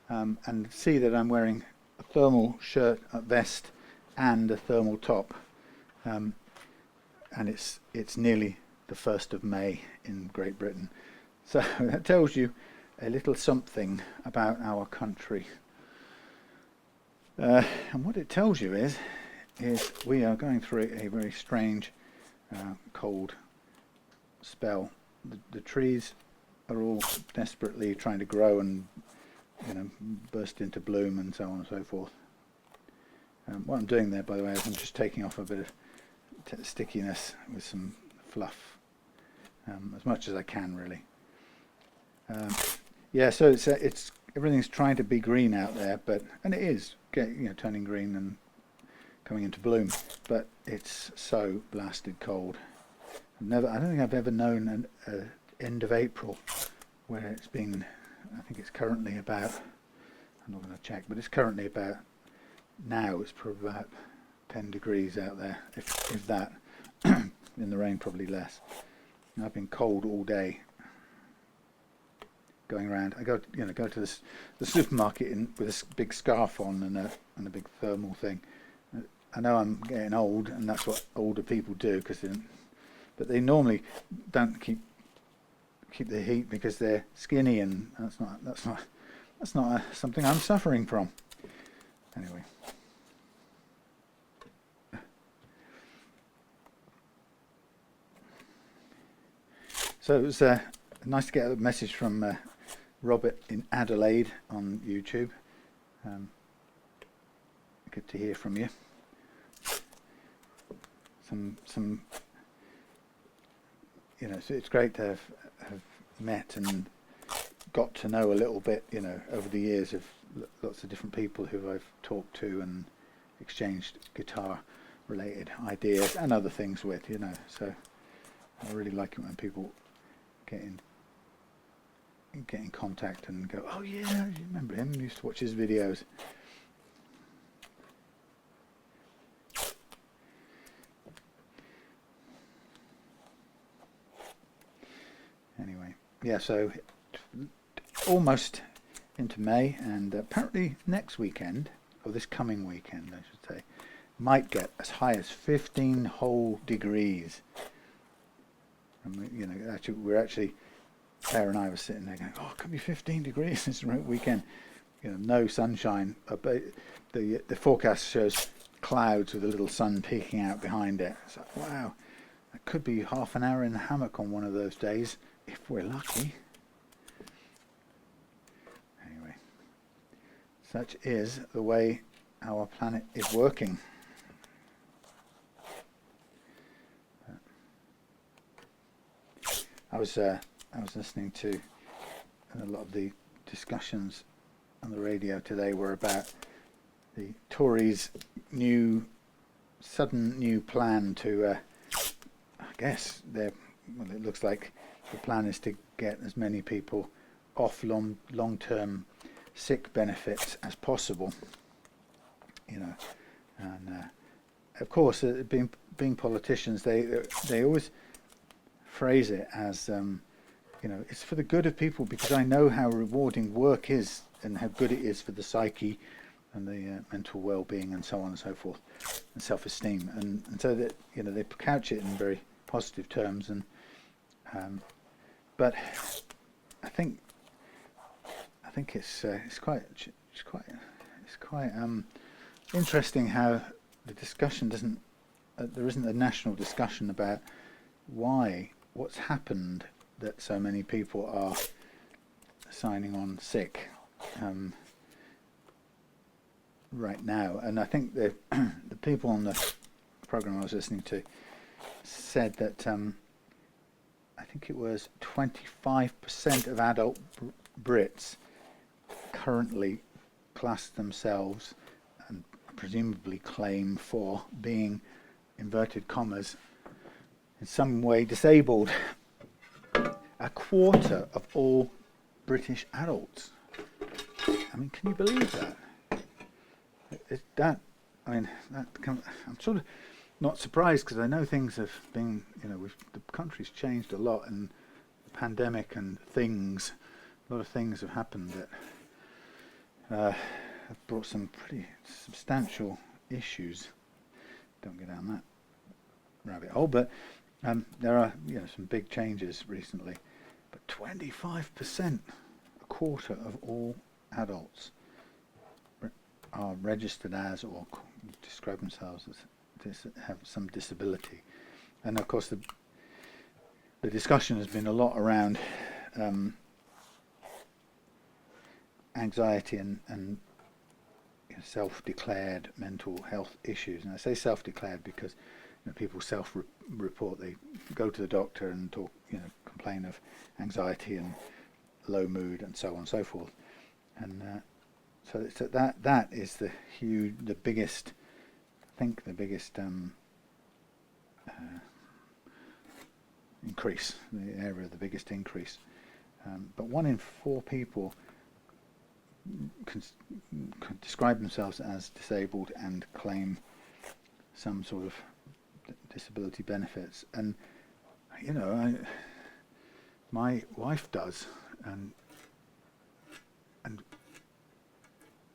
and see that I'm wearing a thermal shirt, a vest, and a thermal top, and it's nearly the 1st of May in Great Britain. So that tells you a little something about our country. And what it tells you is we are going through a very strange cold spell. The trees are all desperately trying to grow and, you know, burst into bloom and so on and so forth. What I'm doing there, by the way, is I'm just taking off a bit of stickiness with some fluff, as much as I can, really. Yeah, so it's everything's trying to be green out there, and it is turning green and coming into bloom, but it's so blasted cold. I don't think I've ever known an end of April where it's been. I think it's currently about. I'm not going to check, but it's currently about. Now it's probably about 10 degrees out there, if that. In the rain, probably less. And I've been cold all day. Going around, I go to the supermarket with a big scarf on and a big thermal thing. I know I'm getting old, and that's what older people do, but they normally don't keep the heat because they're skinny, and that's not something I'm suffering from. Anyway. So it was nice to get a message from Robert in Adelaide on YouTube. Good to hear from you. Some you know, so it's great to have met and got to know a little bit, you know, over the years of lots of different people who I've talked to and exchanged guitar related ideas and other things with, you know. So I really like it when people get in contact and go, oh yeah, you remember him, used to watch his videos. Anyway, yeah, so almost into May, and apparently next weekend, or this coming weekend I should say, might get as high as 15 whole degrees. And we, you know, actually Claire and I were sitting there going, oh, it could be 15 degrees this weekend. You know, no sunshine. But the forecast shows clouds with a little sun peeking out behind it. It's like, wow, that could be half an hour in the hammock on one of those days, if we're lucky. Anyway, such is the way our planet is working. I was listening to a lot of the discussions on the radio today were about the Tories' sudden new plan to, I guess, it looks like the plan is to get as many people off long-term sick benefits as possible. You know, and of course, being politicians, they always phrase it as, you know, it's for the good of people, because I know how rewarding work is and how good it is for the psyche and the mental well-being and so on and so forth, and self-esteem, and so that, you know, they couch it in very positive terms. And but I think it's quite interesting how the discussion doesn't. There isn't a national discussion about what's happened that so many people are signing on sick right now. And I think the people on the program I was listening to said that I think it was 25% of adult Brits currently class themselves and presumably claim for being, inverted commas, in some way disabled. A quarter of all British adults. I mean, can you believe that? I'm sort of not surprised, because I know things have been, you know, the country's changed a lot, and the pandemic and a lot of things have happened that have brought some pretty substantial issues. Don't go down that rabbit hole, but there are, you know, some big changes recently. But 25%, a quarter of all adults, are registered as or describe themselves as have some disability. And of course, the discussion has been a lot around anxiety and you know, self-declared mental health issues. And I say self-declared because, you know, people self-report. They go to the doctor and talk, you know, complain of anxiety and low mood and so on and so forth. And so it's that is the biggest, I think the biggest increase, the area of the biggest increase. But 1 in 4 people can describe themselves as disabled and claim some sort of disability benefits. And, you know, my wife does, and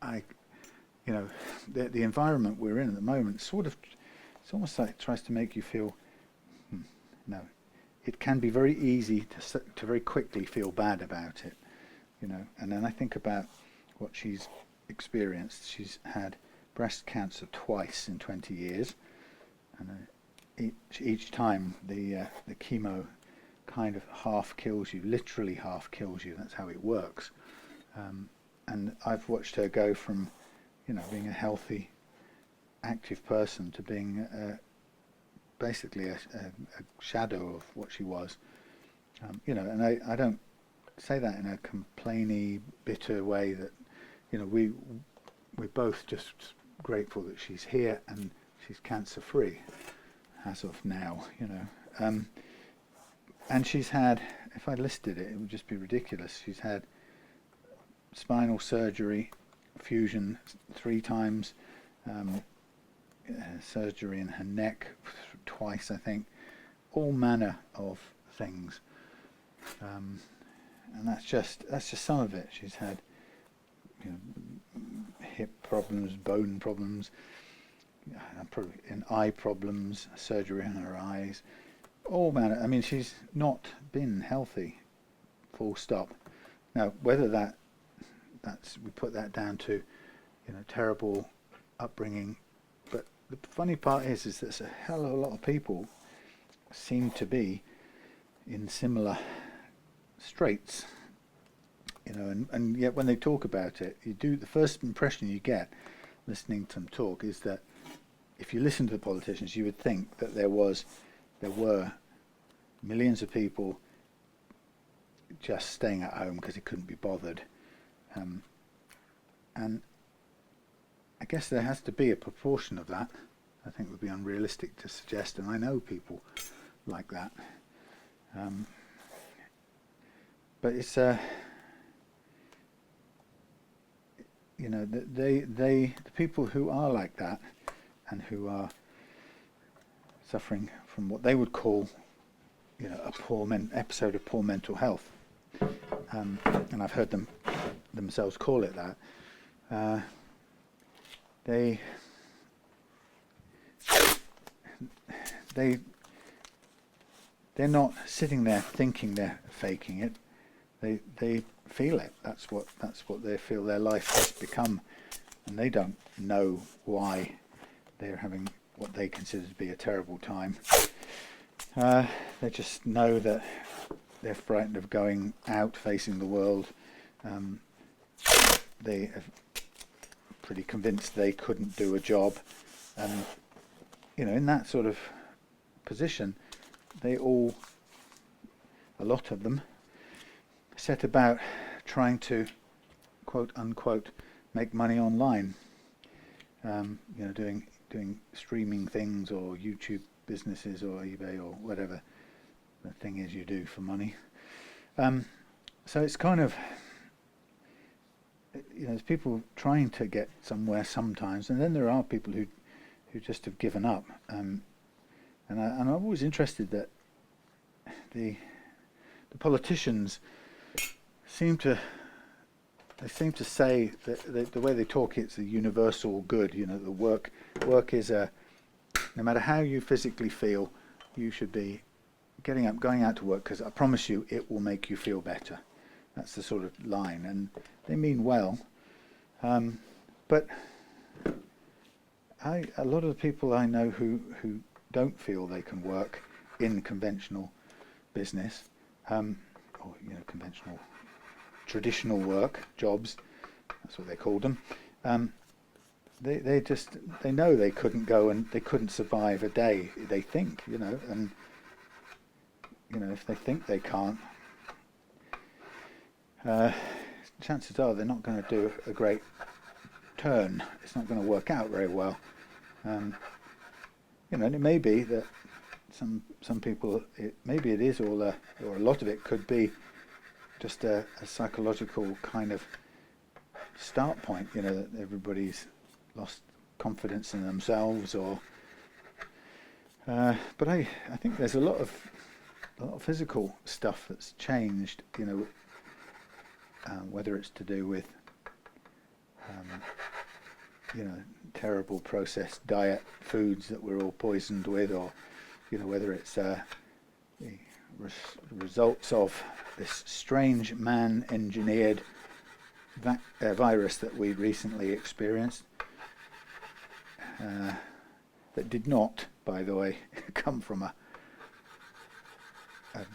I, you know, the environment we're in at the moment, it's almost like it tries to make you feel, no, it can be very easy to very quickly feel bad about it, you know. And then I think about what she's experienced. She's had breast cancer twice in 20 years, and each time the chemo kind of half kills you, literally half kills you. That's how it works. and I've watched her go from, being a healthy, active person to being basically a shadow of what she was. And I don't say that in a complainy, bitter way. That we're both just grateful that she's here and she's cancer free as of now. And she's had, if I listed it, it would just be ridiculous. She's had spinal surgery, fusion 3 times, surgery in her neck twice, I think, all manner of things. And that's just some of it. She's had hip problems, bone problems, eye problems, surgery in her eyes, all manner. I mean, she's not been healthy, full stop. Now, whether that's we put that down to terrible upbringing, but the funny part is there's a hell of a lot of people seem to be in similar straits, and yet when they talk about it, the first impression you get listening to them talk is that if you listen to the politicians, you would think that there were millions of people just staying at home because they couldn't be bothered, and I guess there has to be a proportion of that. I think it would be unrealistic to suggest, and I know people like that, but it's the people who are like that and who are suffering from what they would call a episode of poor mental health, and I've heard them themselves call it that. They're not sitting there thinking they're faking it. They feel it. That's what they feel their life has become, and they don't know why they're having what they consider to be a terrible time. They just know that they're frightened of going out, facing the world. They are pretty convinced they couldn't do a job, and in that sort of position, a lot of them, set about trying to, quote unquote, make money online. Doing streaming things, or YouTube businesses, or eBay, or whatever the thing is you do for money. So it's kind of, there's people trying to get somewhere sometimes, and then there are people who just have given up. And I'm always interested that the politicians seem to say that the way they talk, it's a universal good. The work is no matter how you physically feel, you should be getting up, going out to work, because I promise you it will make you feel better. That's the sort of line, and they mean well. But a lot of the people I know who don't feel they can work in conventional business, or conventional traditional work jobs, that's what they called them. They know they couldn't go, and they couldn't survive a day. They think, and if they think they can't, chances are they're not going to do a great turn. It's not going to work out very well. And it may be that some people, maybe it is all or a lot of it could be just a psychological kind of start point, that everybody's lost confidence in themselves, or but I think there's a lot of physical stuff that's changed, whether it's to do with terrible processed diet foods that we're all poisoned with, or whether it's the results of this strange man-engineered virus that we recently experienced, that did not, by the way, come from a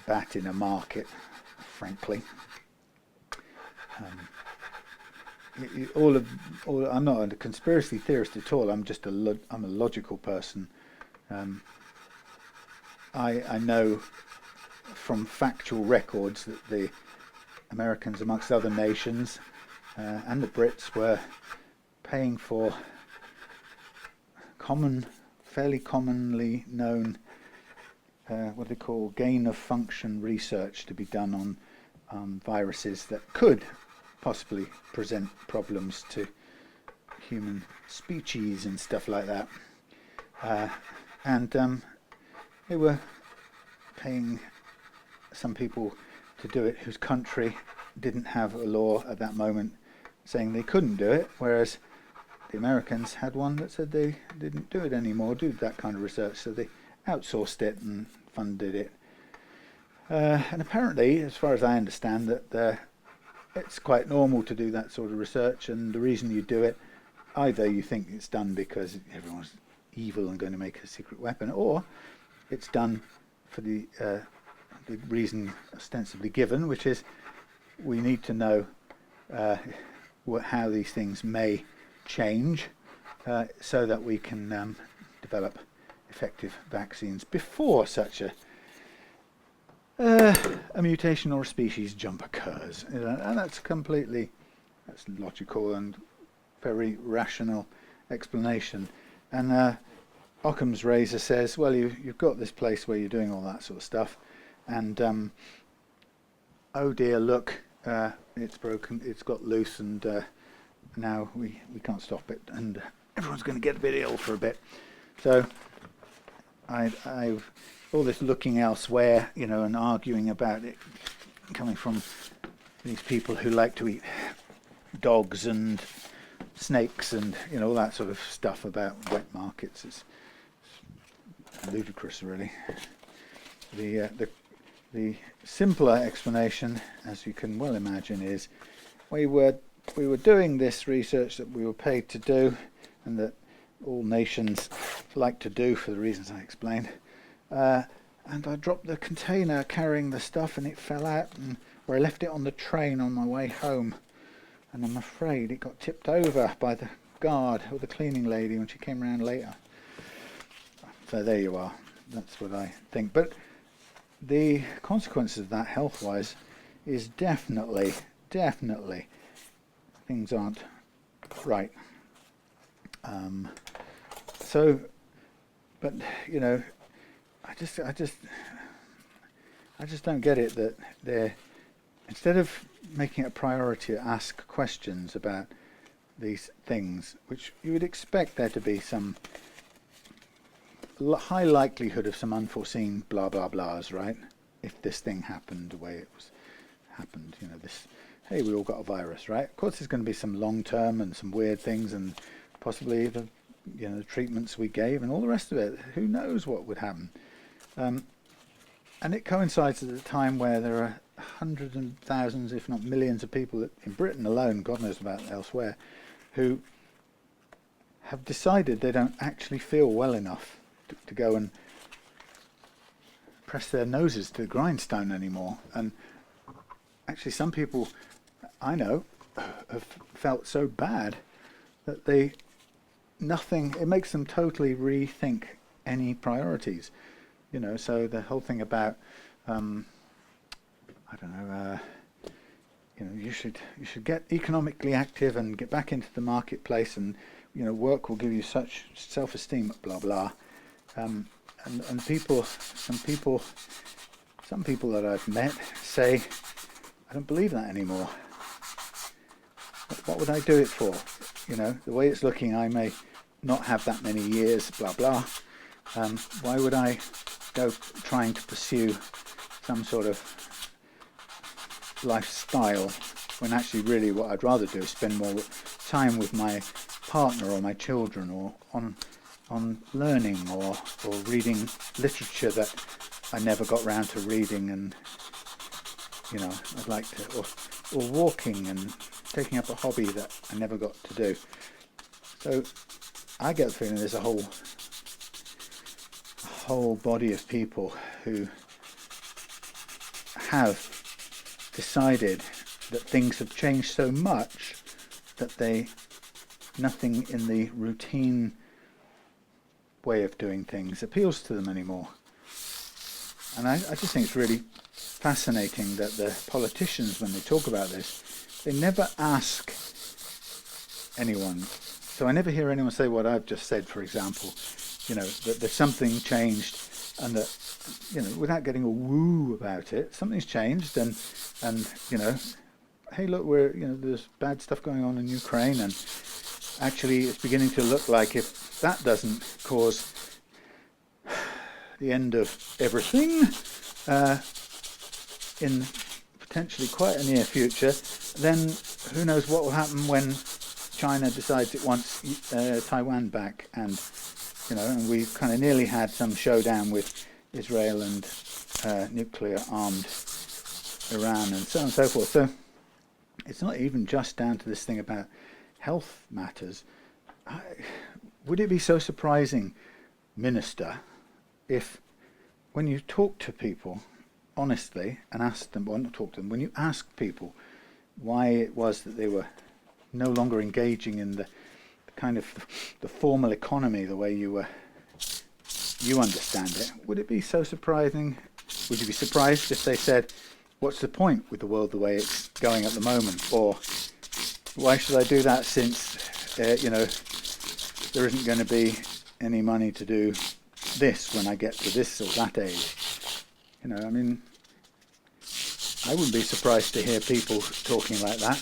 bat in a market, frankly. I'm not a conspiracy theorist at all. I'm just I'm a logical person. I know from factual records that the Americans, amongst other nations, and the Brits were paying for fairly commonly known, what they call gain of function research to be done on viruses that could possibly present problems to human species and stuff like that. And they were paying some people to do it whose country didn't have a law at that moment saying they couldn't do it, whereas the Americans had one that said they didn't do it anymore, do that kind of research, so they outsourced it and funded it. And apparently, as far as I understand, that it's quite normal to do that sort of research, and the reason you do it, either you think it's done because everyone's evil and going to make a secret weapon, or it's done for the reason ostensibly given, which is we need to know how these things may change so that we can develop effective vaccines before such a mutation or a species jump occurs. And that's logical and very rational explanation. And Occam's razor says, well, you've got this place where you're doing all that sort of stuff, and oh dear, look, it's broken, it's got loose, and now we can't stop it, and everyone's going to get a bit ill for a bit. So I've all this looking elsewhere, and arguing about it, coming from these people who like to eat dogs and snakes and all that sort of stuff about wet markets. It's ludicrous, really. The simpler explanation, as you can well imagine, is we were doing this research that we were paid to do, and that all nations like to do for the reasons I explained. And I dropped the container carrying the stuff, and it fell out, or I left it on the train on my way home, and I'm afraid it got tipped over by the guard or the cleaning lady when she came around later. So there you are. That's what I think. But the consequences of that health-wise is definitely things aren't right. But I just don't get it that they're, instead of making it a priority to ask questions about these things, which you would expect there to be some high likelihood of some unforeseen blah blah blahs, right? If this thing happened the way it happened, hey, we all got a virus, right? Of course there's going to be some long term and some weird things, and possibly the treatments we gave and all the rest of it. Who knows what would happen? And it coincides at a time where there are hundreds and thousands, if not millions, of people in Britain alone, God knows about elsewhere, who have decided they don't actually feel well enough to go and press their noses to the grindstone anymore. And actually some people I know have felt so bad that it makes them totally rethink any priorities. So the whole thing about you should get economically active and get back into the marketplace, and work will give you such self-esteem, blah blah. And some people that I've met say, I don't believe that anymore. What would I do it for? The way it's looking, I may not have that many years, blah blah. Why would I go trying to pursue some sort of lifestyle when actually really what I'd rather do is spend more time with my partner or my children, or on learning or reading literature that I never got round to reading, and I'd like to, or walking and taking up a hobby that I never got to do. So I get the feeling there's a whole body of people who have decided that things have changed so much that nothing in the routine way of doing things appeals to them anymore. And I just think it's really fascinating that the politicians, when they talk about this, they never ask anyone. So I never hear anyone say what I've just said, for example, that there's something changed, and that, without getting a woo about it, something's changed, and hey, look, there's bad stuff going on in Ukraine, and actually it's beginning to look like if that doesn't cause the end of everything in potentially quite a near future, then who knows what will happen when China decides it wants Taiwan back, and and we kind of nearly had some showdown with Israel and nuclear-armed Iran and so on and so forth. So it's not even just down to this thing about health matters. Would it be so surprising, Minister, if when you talk to people honestly and ask them, well, not talk to them, when you ask people why it was that they were no longer engaging in the kind of the formal economy the way you understand it, would it be so surprising? Would you be surprised if they said, what's the point with the world the way it's going at the moment? Or why should I do that since there isn't going to be any money to do this when I get to this or that age? I wouldn't be surprised to hear people talking like that,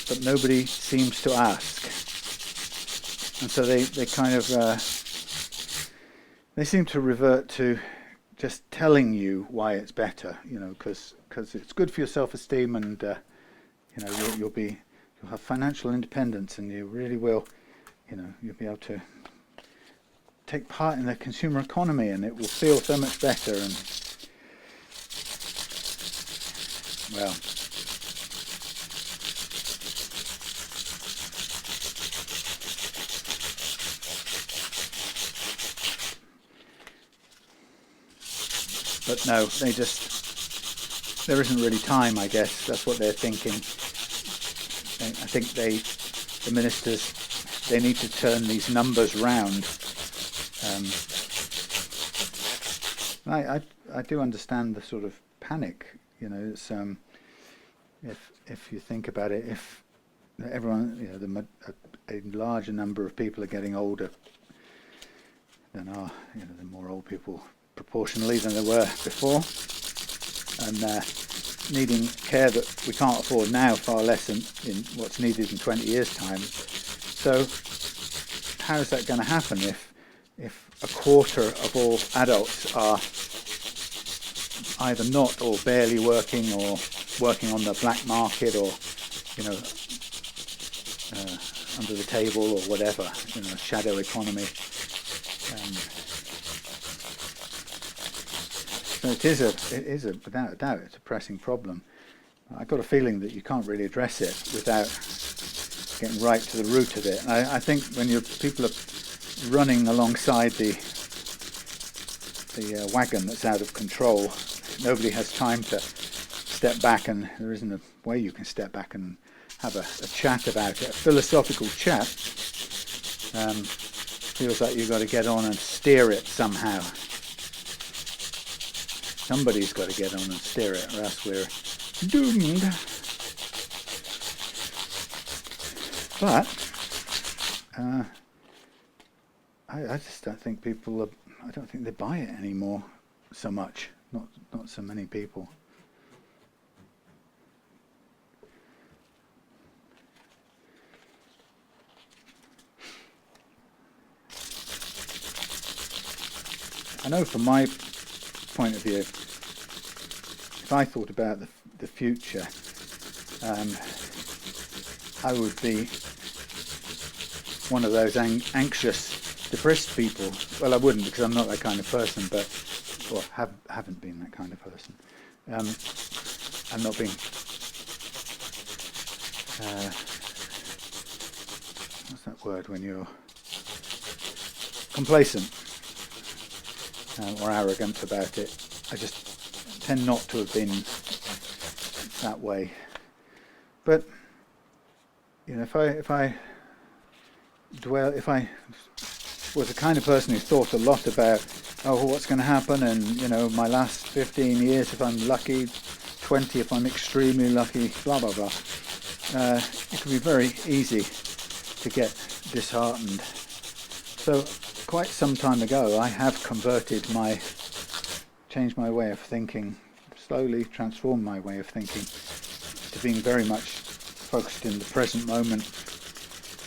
but nobody seems to ask, and so they kind of they seem to revert to just telling you why it's better, because it's good for your self-esteem, and you'll have financial independence, and you really will, you'll be able to take part in the consumer economy, and it will feel so much better. And well, but no, there isn't really time, I guess. That's what they're thinking. I think the ministers, they need to turn these numbers round. I do understand the sort of panic, it's, if you think about it, if everyone, a larger number of people are getting older than are, the more old people proportionally than there were before, and needing care that we can't afford now, far less in what's needed in 20 years' time. So how is that going to happen if a quarter of all adults are either not or barely working, or working on the black market, or under the table, or whatever, shadow economy? So it is without a doubt, it's a pressing problem. I've got a feeling that you can't really address it without getting right to the root of it. And I think when people are running alongside the wagon that's out of control, nobody has time to step back, and there isn't a way you can step back and have a chat about it. A philosophical chat feels like you've got to get on and steer it somehow. Somebody's got to get on and steer it, or else we're doomed. But I just don't think I don't think they buy it anymore so much. Not so many people. I know from my point of view, if I thought about the future, I would be one of those anxious, depressed people. Well, I wouldn't, because I'm not that kind of person, but haven't been that kind of person. I'm not being what's that word when you're complacent or arrogant about it. I just tend not to have been that way. But you know, if I was the kind of person who thought a lot about, oh, what's going to happen, and you know, my last 15 years if I'm lucky, 20 if I'm extremely lucky, blah blah blah, it can be very easy to get disheartened. So quite some time ago I have changed my way of thinking, slowly transformed my way of thinking to being very much focused in the present moment.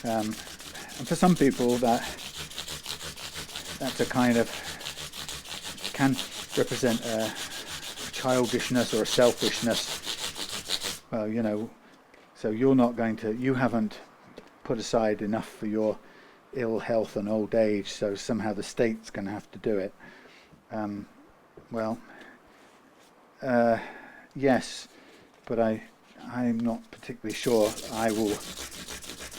And for some people that's a kind of, can represent a childishness or a selfishness. Well, you know, so you haven't put aside enough for your ill health and old age, so somehow the state's going to have to do it. Yes, but I'm not particularly sure I will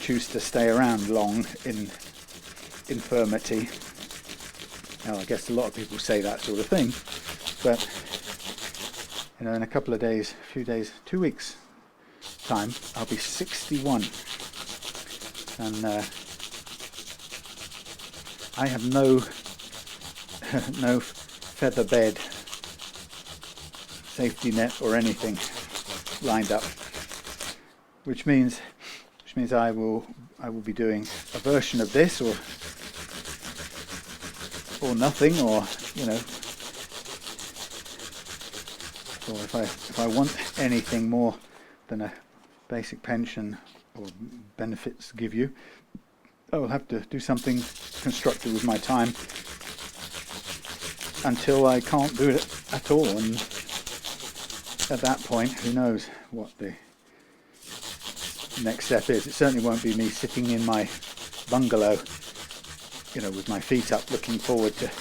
choose to stay around long in infirmity. Now, I guess a lot of people say that sort of thing, but you know, in a couple of days, 2 weeks time, I'll be 61, and I have no feather bed, safety net or anything lined up, which means I will be doing a version of this or nothing, or you know, or if I want anything more than a basic pension or benefits give you, I will have to do something constructive with my time until I can't do it at all, and at that point, who knows what the next step is. It certainly won't be me sitting in my bungalow, you know, with my feet up, looking forward to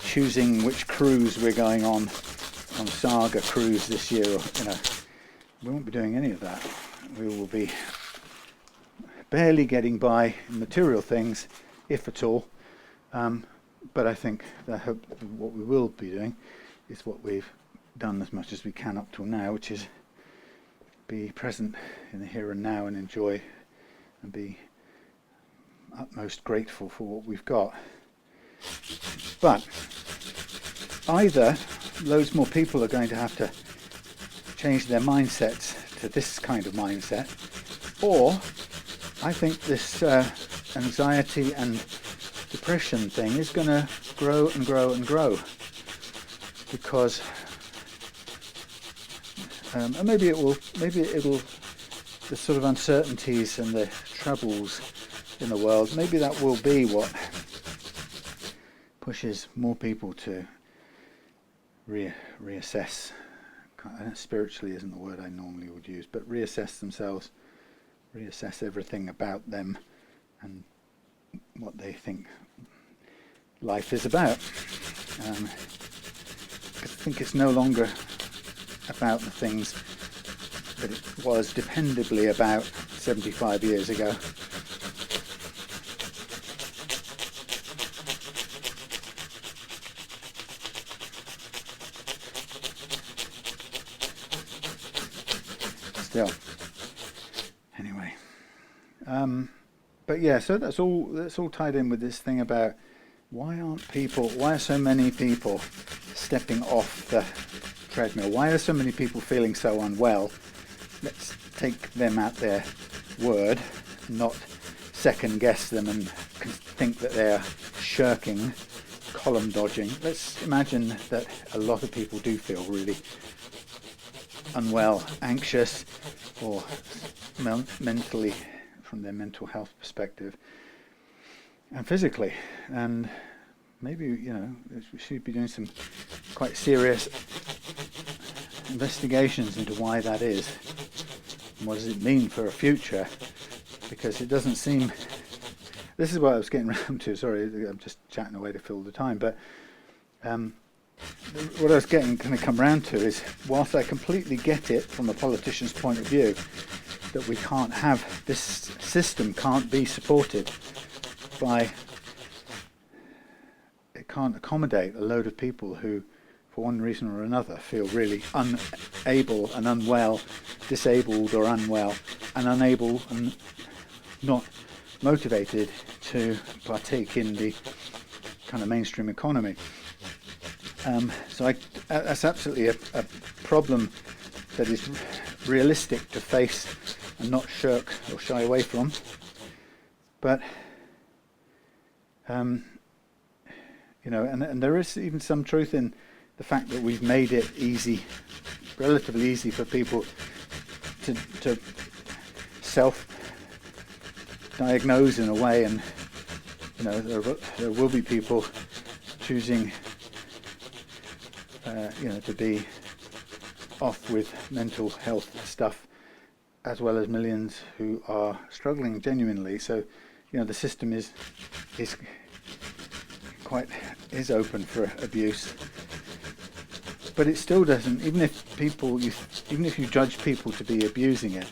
choosing which cruise we're going on Saga cruise this year, or, you know, we won't be doing any of that. We will be barely getting by in material things, if at all. But I think what we will be doing is what we've done as much as we can up till now, which is be present in the here and now and enjoy and be utmost grateful for what we've got. But either loads more people are going to have to change their mindsets to this kind of mindset, or I think this anxiety and depression thing is going to grow and grow and grow, because and maybe it'll the sort of uncertainties and the troubles in the world, maybe that will be what pushes more people to reassess. Spiritually isn't the word I normally would use, but reassess themselves, reassess everything about them and what they think life is about. I think it's no longer about the things that it was dependably about 75 years ago. Still, anyway, but yeah, so that's all tied in with this thing about why are so many people stepping off the treadmill? Why are so many people feeling so unwell? Let's take them at their word, not second guess them and think that they're shirking, column dodging. Let's imagine that a lot of people do feel really unwell, anxious, or mentally, from their mental health perspective, and physically. And maybe, you know, we should be doing some quite serious investigations into why that is, and what does it mean for a future, because it doesn't seem, this is what I was getting around to, sorry, I'm just chatting away to fill the time, but what I was going to come round to is, whilst I completely get it from a politician's point of view, that we can't have, this system can't be supported by, it can't accommodate a load of people who, for for one reason or another, feel really unable and unwell, disabled or unwell, and unable and not motivated to partake in the kind of mainstream economy. So that's absolutely a problem that is realistic to face and not shirk or shy away from. But you know, and there is even some truth in the fact that we've made it easy, relatively easy for people to self-diagnose in a way, and you know, there will be people choosing, you know, to be off with mental health stuff, as well as millions who are struggling genuinely. So, you know, the system is open for abuse, but it still doesn't. Even if you judge people to be abusing it,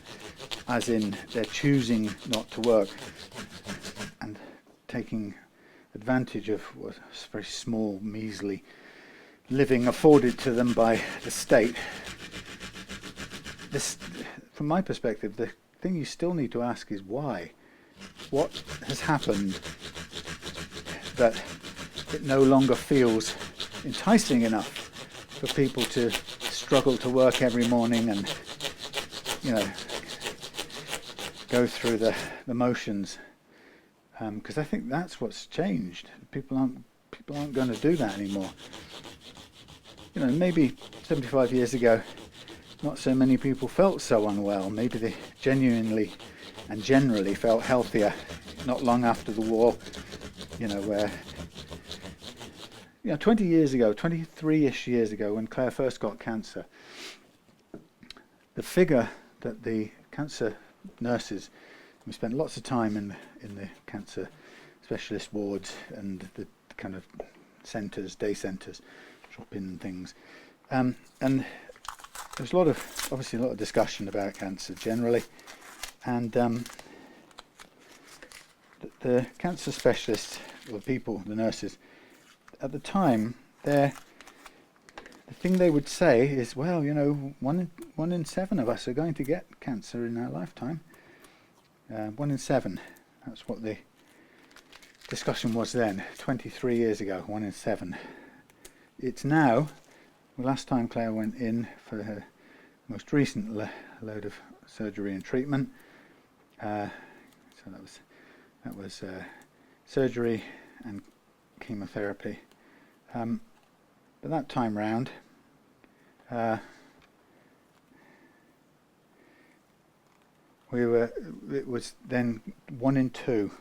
as in they're choosing not to work and taking advantage of what is very small, measly living afforded to them by the state. This, from my perspective, the thing you still need to ask is why. What has happened that it no longer feels enticing enough for people to struggle to work every morning and, you know, go through the motions? Because I think that's what's changed. People aren't going to do that anymore. You know, maybe 75 years ago, not so many people felt so unwell. Maybe they genuinely and generally felt healthier. Not long after the war, you know, where, you know, 20 years ago, 23-ish years ago, when Claire first got cancer, the figure that the cancer nurses, we spent lots of time in the cancer specialist wards and the kind of centres, day centres, drop-in things, and there's obviously a lot of discussion about cancer generally, and the cancer specialists, or the nurses, at the time, the thing they would say is, well, you know, one in 7 of us are going to get cancer in our lifetime. 1 in 7. That's what the discussion was then, 23 years ago. 1 in 7. It's now. The last time Claire went in for her most recent load of surgery and treatment, so that was surgery and chemotherapy. But that time round, it was then 1 in 2.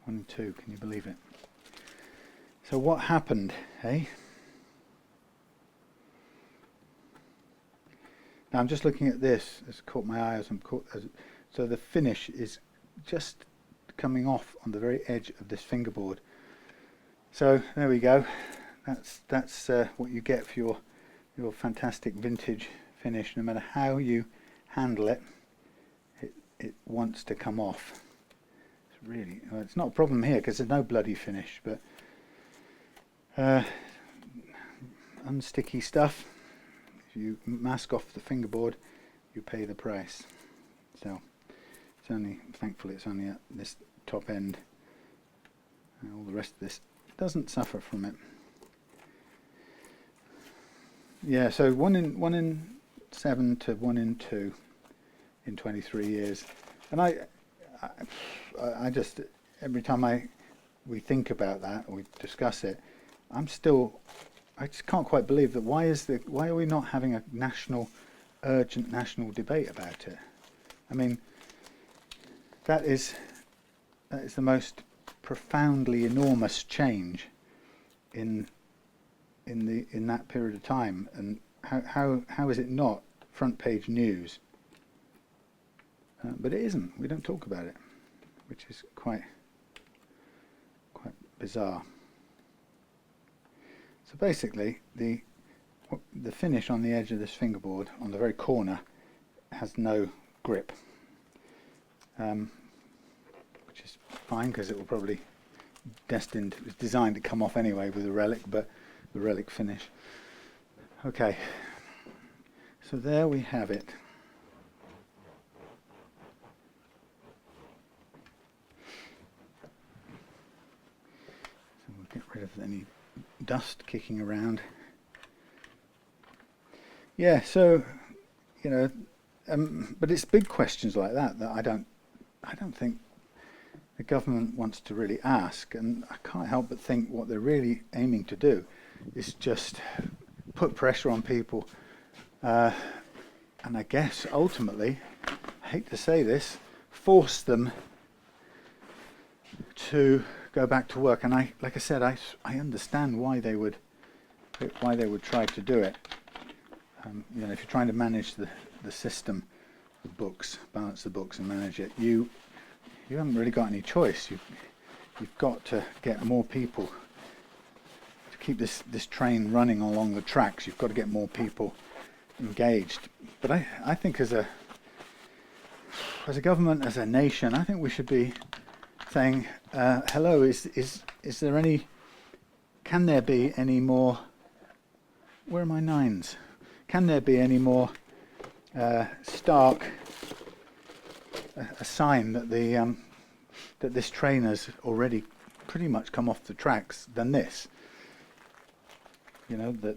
1 in 2, can you believe it? So what happened, eh? Now I'm just looking at this. It's caught my eye so the finish is just coming off on the very edge of this fingerboard. So there we go. That's what you get for your fantastic vintage finish. No matter how you handle it, it wants to come off. It's really, well, it's not a problem here because there's no bloody finish, but unsticky stuff. If you mask off the fingerboard, you pay the price. So it's only, thankfully, it's only at this top end. All the rest of this doesn't suffer from it. Yeah, so 1 in 7 to 1 in 2 in 23 years, and I just, every time we think about that or we discuss it, I just can't quite believe that. Why are we not having a urgent national debate about it? I mean, that is the most profoundly enormous change in that period of time, and how is it not front page news? But it isn't. We don't talk about it, which is quite bizarre. So basically, the finish on the edge of this fingerboard, on the very corner, has no grip, which is fine because it will probably destined, it was designed to come off anyway with a relic, but the relic finish. Okay, so there we have it. So we'll get rid of any dust kicking around. Yeah, so, you know, but it's big questions like that that I don't think the government wants to really ask, and I can't help but think what they're really aiming to do is just put pressure on people, and I guess ultimately, I hate to say this, force them to go back to work. And like I said, I understand why they would try to do it. You know, if you're trying to manage the system, the books, balance the books and manage it, you haven't really got any choice. You've got to get more people to keep this train running along the tracks. You've got to get more people engaged. But I think as a government, as a nation, I think we should be saying, hello, is there any, can there be any more, where are my nines? Can there be any more stark a sign that that this train has already pretty much come off the tracks than this? You know, that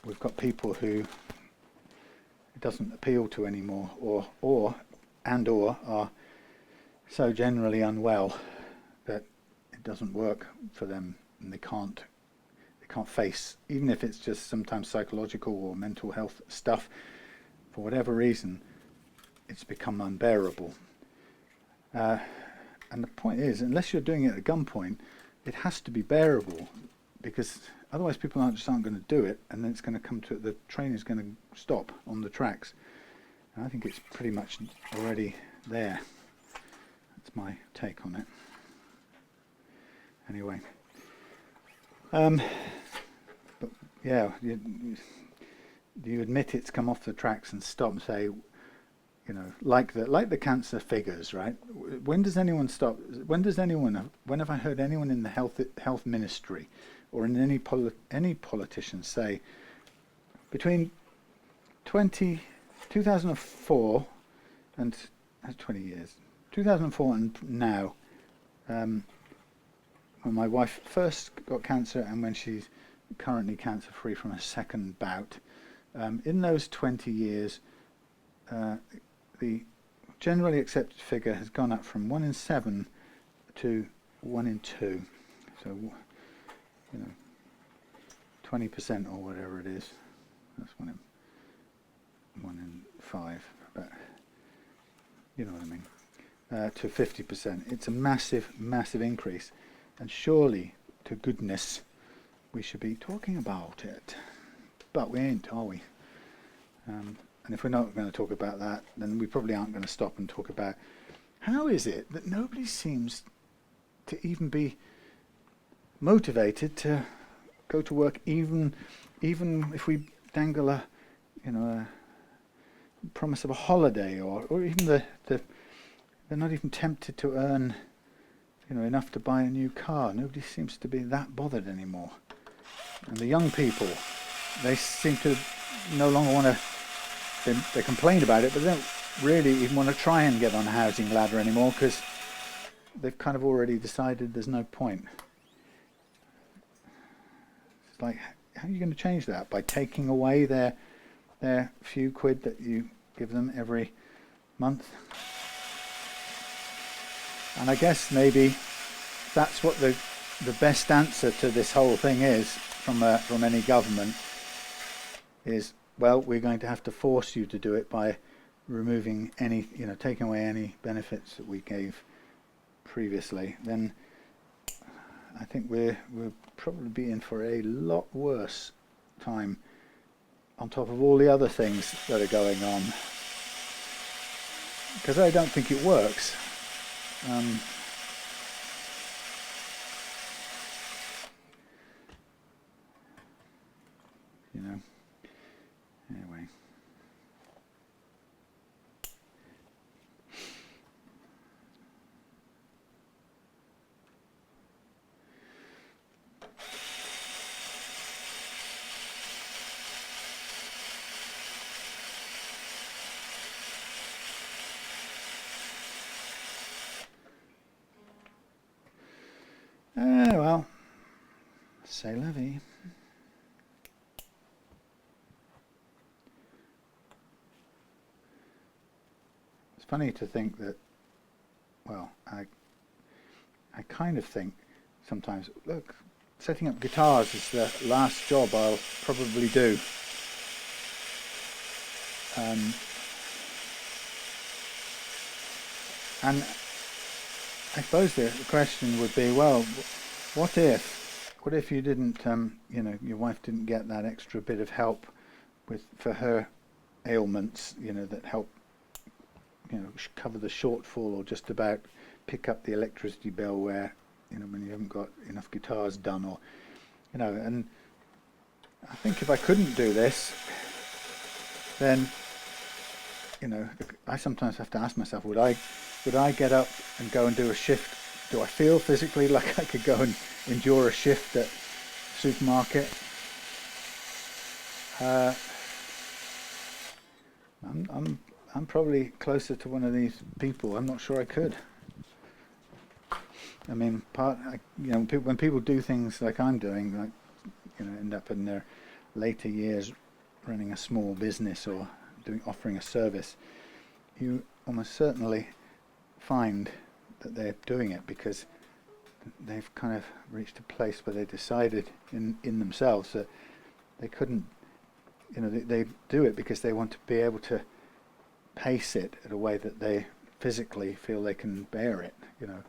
we've got people who it doesn't appeal to anymore, or are so generally unwell that it doesn't work for them, and they can't face, even if it's just sometimes psychological or mental health stuff, for whatever reason, it's become unbearable. And the point is, unless you're doing it at gunpoint, it has to be bearable, because otherwise people aren't going to do it, and then it's going to come to, the train is going to stop on the tracks. And I think it's pretty much already there. That's my take on it. Anyway. But yeah, do you admit it's come off the tracks and stop and say, you know, like the cancer figures, right? When does anyone stop? When have I heard anyone in the health ministry or in any politician say between 2004 and that's 20 years, 2004 and now, when my wife first got cancer and when she's currently cancer free from a second bout, in those 20 years, the generally accepted figure has gone up from 1 in 7 to 1 in 2. So, you know, 20% or whatever it is. That's 1 in 5. But you know what I mean. To 50%. It's a massive, massive increase. And surely, to goodness, we should be talking about it. But we ain't, are we? And if we're not going to talk about that, then we probably aren't going to stop and talk about how is it that nobody seems to even be motivated to go to work, even if we dangle a promise of a holiday, or even they're not even tempted to earn enough to buy a new car. Nobody seems to be that bothered anymore. And the young people, they seem to no longer want to, they complain about it, but they don't really even want to try and get on a housing ladder anymore, because they've kind of already decided there's no point. It's like, how are you going to change that? By taking away their few quid that you give them every month? And I guess maybe that's what the best answer to this whole thing is from any government is, well, we're going to have to force you to do it by removing any, taking away any benefits that we gave previously. Then I think we'll probably be in for a lot worse time, on top of all the other things that are going on, because I don't think it works. Anyway. Well, c'est la vie. It's funny to think that, well, I kind of think sometimes, look, setting up guitars is the last job I'll probably do. And I suppose the question would be, well, what if you didn't, you know, your wife didn't get that extra bit of help for her ailments, you know, that help, you know, cover the shortfall or just about pick up the electricity bill where, you know, when you haven't got enough guitars done, or, you know. And I think if I couldn't do this, then, you know, I sometimes have to ask myself, would I get up and go and do a shift? Do I feel physically like I could go and endure a shift at supermarket? I'm probably closer to one of these people. I'm not sure I could. I mean, you know, when people do things like I'm doing, like, you know, end up in their later years running a small business or offering a service, you almost certainly find that they're doing it because they've kind of reached a place where they decided in themselves that they couldn't, you know, they do it because they want to be able to pace it in a way that they physically feel they can bear it, you know.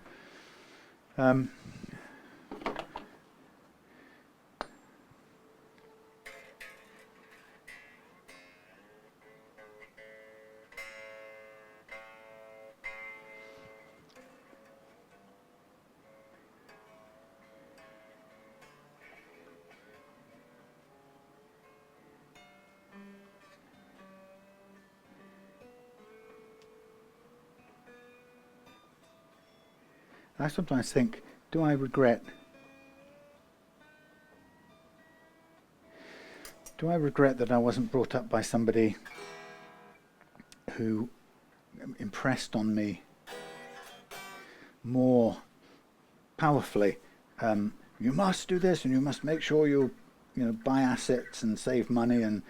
I sometimes think, do I regret that I wasn't brought up by somebody who impressed on me more powerfully, you must do this and you must make sure you know, buy assets and save money and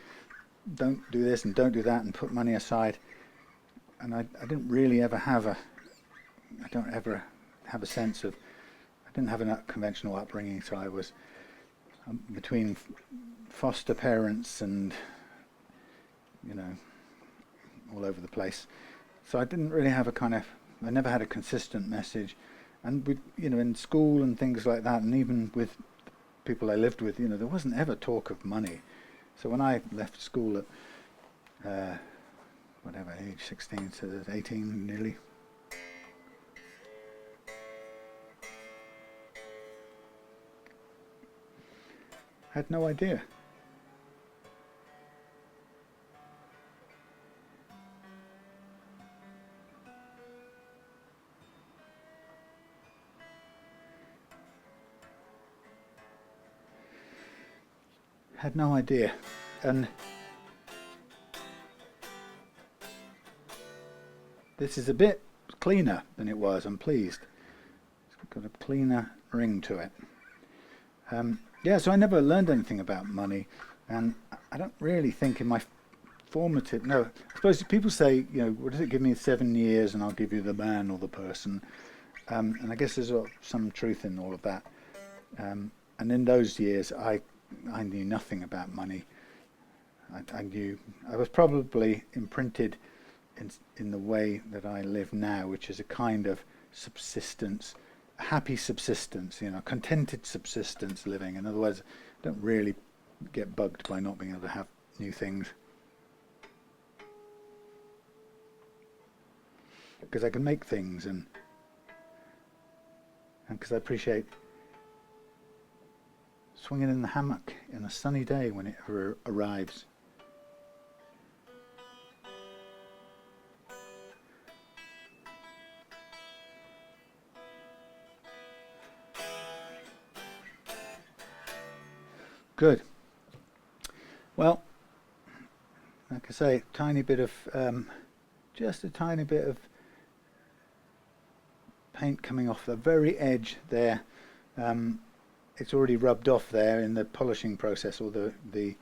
don't do this and don't do that and put money aside. And I didn't really ever have I don't ever have a sense of, I didn't have a conventional upbringing, so I was between foster parents and, you know, all over the place. So I didn't really have I never had a consistent message. And with, you know, in school and things like that, and even with people I lived with, you know, there wasn't ever talk of money. So when I left school at whatever age, 16 to 18 nearly, I had no idea. Had no idea. And this is a bit cleaner than it was, I'm pleased. It's got a cleaner ring to it. Yeah, so I never learned anything about money, and I don't really think in my formative, no, I suppose people say, you know, what does it give me 7 years and I'll give you the man or the person, and I guess there's some truth in all of that. And in those years, I knew nothing about money. I was probably imprinted in the way that I live now, which is a kind of subsistence, happy subsistence, you know, contented subsistence living. In other words, I don't really get bugged by not being able to have new things, because I can make things, and because I appreciate swinging in the hammock in a sunny day when it arrives. Good. Well, like I say, tiny bit of, just a tiny bit of paint coming off the very edge there. it's already rubbed off there in the polishing process or the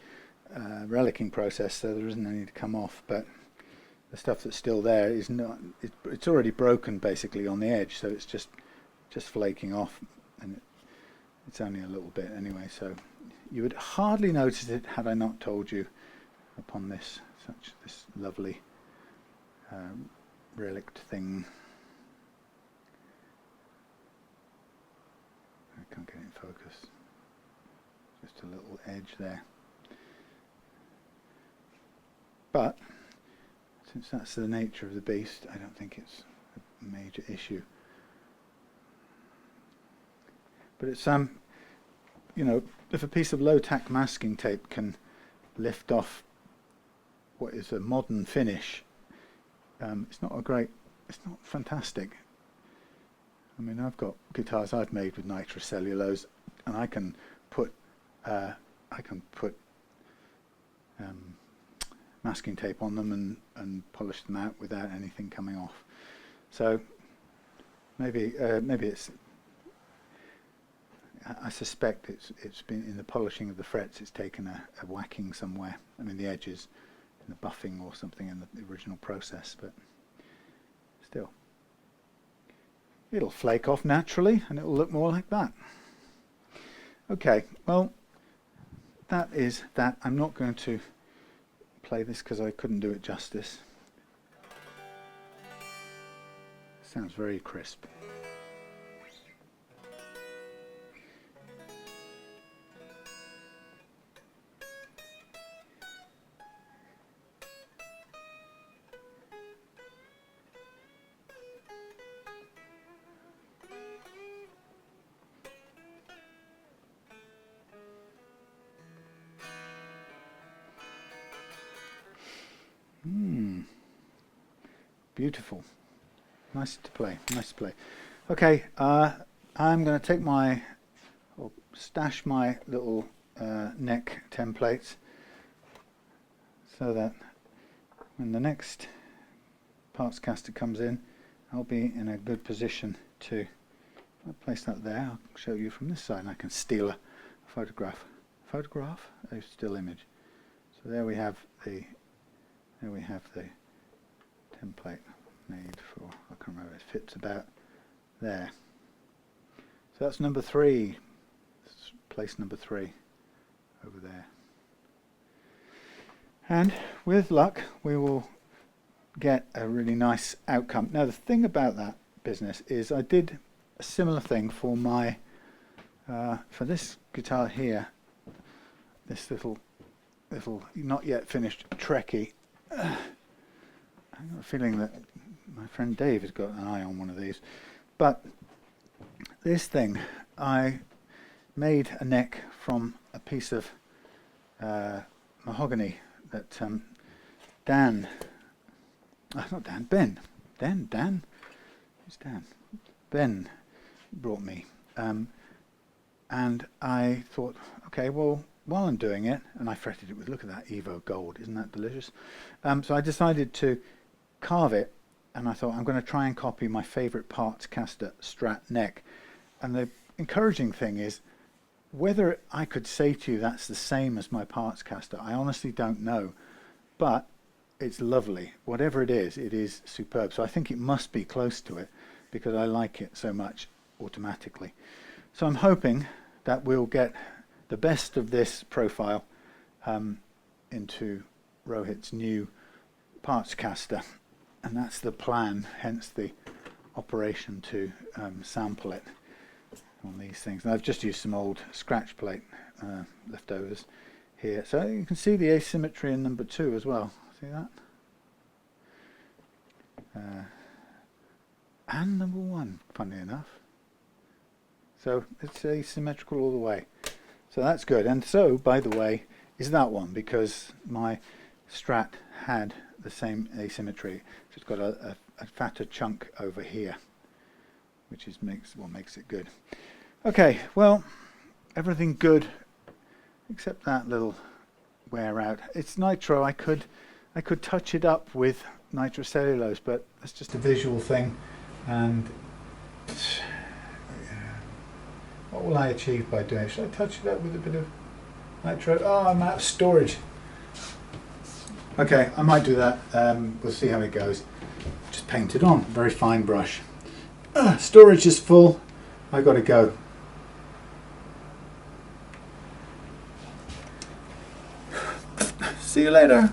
relicking process, so there isn't any to come off. But the stuff that's still there is not. It's already broken basically on the edge, so it's just flaking off, and it's only a little bit anyway. So you would hardly notice it had I not told you upon this lovely relict thing. I can't get it in focus. Just a little edge there. But since that's the nature of the beast, I don't think it's a major issue. But it's you know, if a piece of low-tack masking tape can lift off what is a modern finish, it's not fantastic. I mean, I've got guitars I've made with nitrocellulose, and I can put masking tape on them and polish them out without anything coming off. So maybe it's. I suspect it's been in the polishing of the frets. It's taken a whacking somewhere. I mean, the edges, in the buffing or something in the original process, but still, it'll flake off naturally, and it'll look more like that. Okay, well, that is that. I'm not going to play this because I couldn't do it justice. Sounds very crisp. Beautiful. Nice to play. Nice to play. Okay, I'm going to take or stash my little neck templates so that when the next Partscaster comes in, I'll be in a good position to. I'll place that there. I'll show you from this side, and I can steal a photograph. A still image. So there we have the template made for, I can't remember, it fits about there. So that's number 3. That's place number 3 over there. And with luck, we will get a really nice outcome. Now the thing about that business is I did a similar thing for my, for this guitar here, this little not yet finished Trekkie. I've got a feeling that my friend Dave has got an eye on one of these. But this thing, I made a neck from a piece of mahogany that Ben. Who's Dan? Ben brought me. And I thought, okay, well, while I'm doing it, and I fretted it with, look at that Evo gold, isn't that delicious? So I decided to carve it, and I thought I'm going to try and copy my favourite Partscaster Strat neck. And the encouraging thing is, whether I could say to you that's the same as my Partscaster, I honestly don't know, but it's lovely. Whatever it is superb. So I think it must be close to it because I like it so much automatically. So I'm hoping that we'll get the best of this profile into Rohit's new Partscaster, and that's the plan, hence the operation to sample it on these things. And I've just used some old scratch plate leftovers here, so you can see the asymmetry in number 2 as well. See that? And number 1, funnily enough. So it's asymmetrical all the way. So that's good. And so, by the way, is that one, because my Strat had the same asymmetry. So it's got a fatter chunk over here, which is what makes it good. Okay, well, everything good except that little wear out. It's nitro. I could touch it up with nitrocellulose, but that's just a visual thing, and What will I achieve by doing it? Should I touch it up with a bit of nitro? Oh, I'm out of storage. Okay, I might do that. We'll see how it goes. Just paint it on, very fine brush. Storage is full. I gotta go. See you later.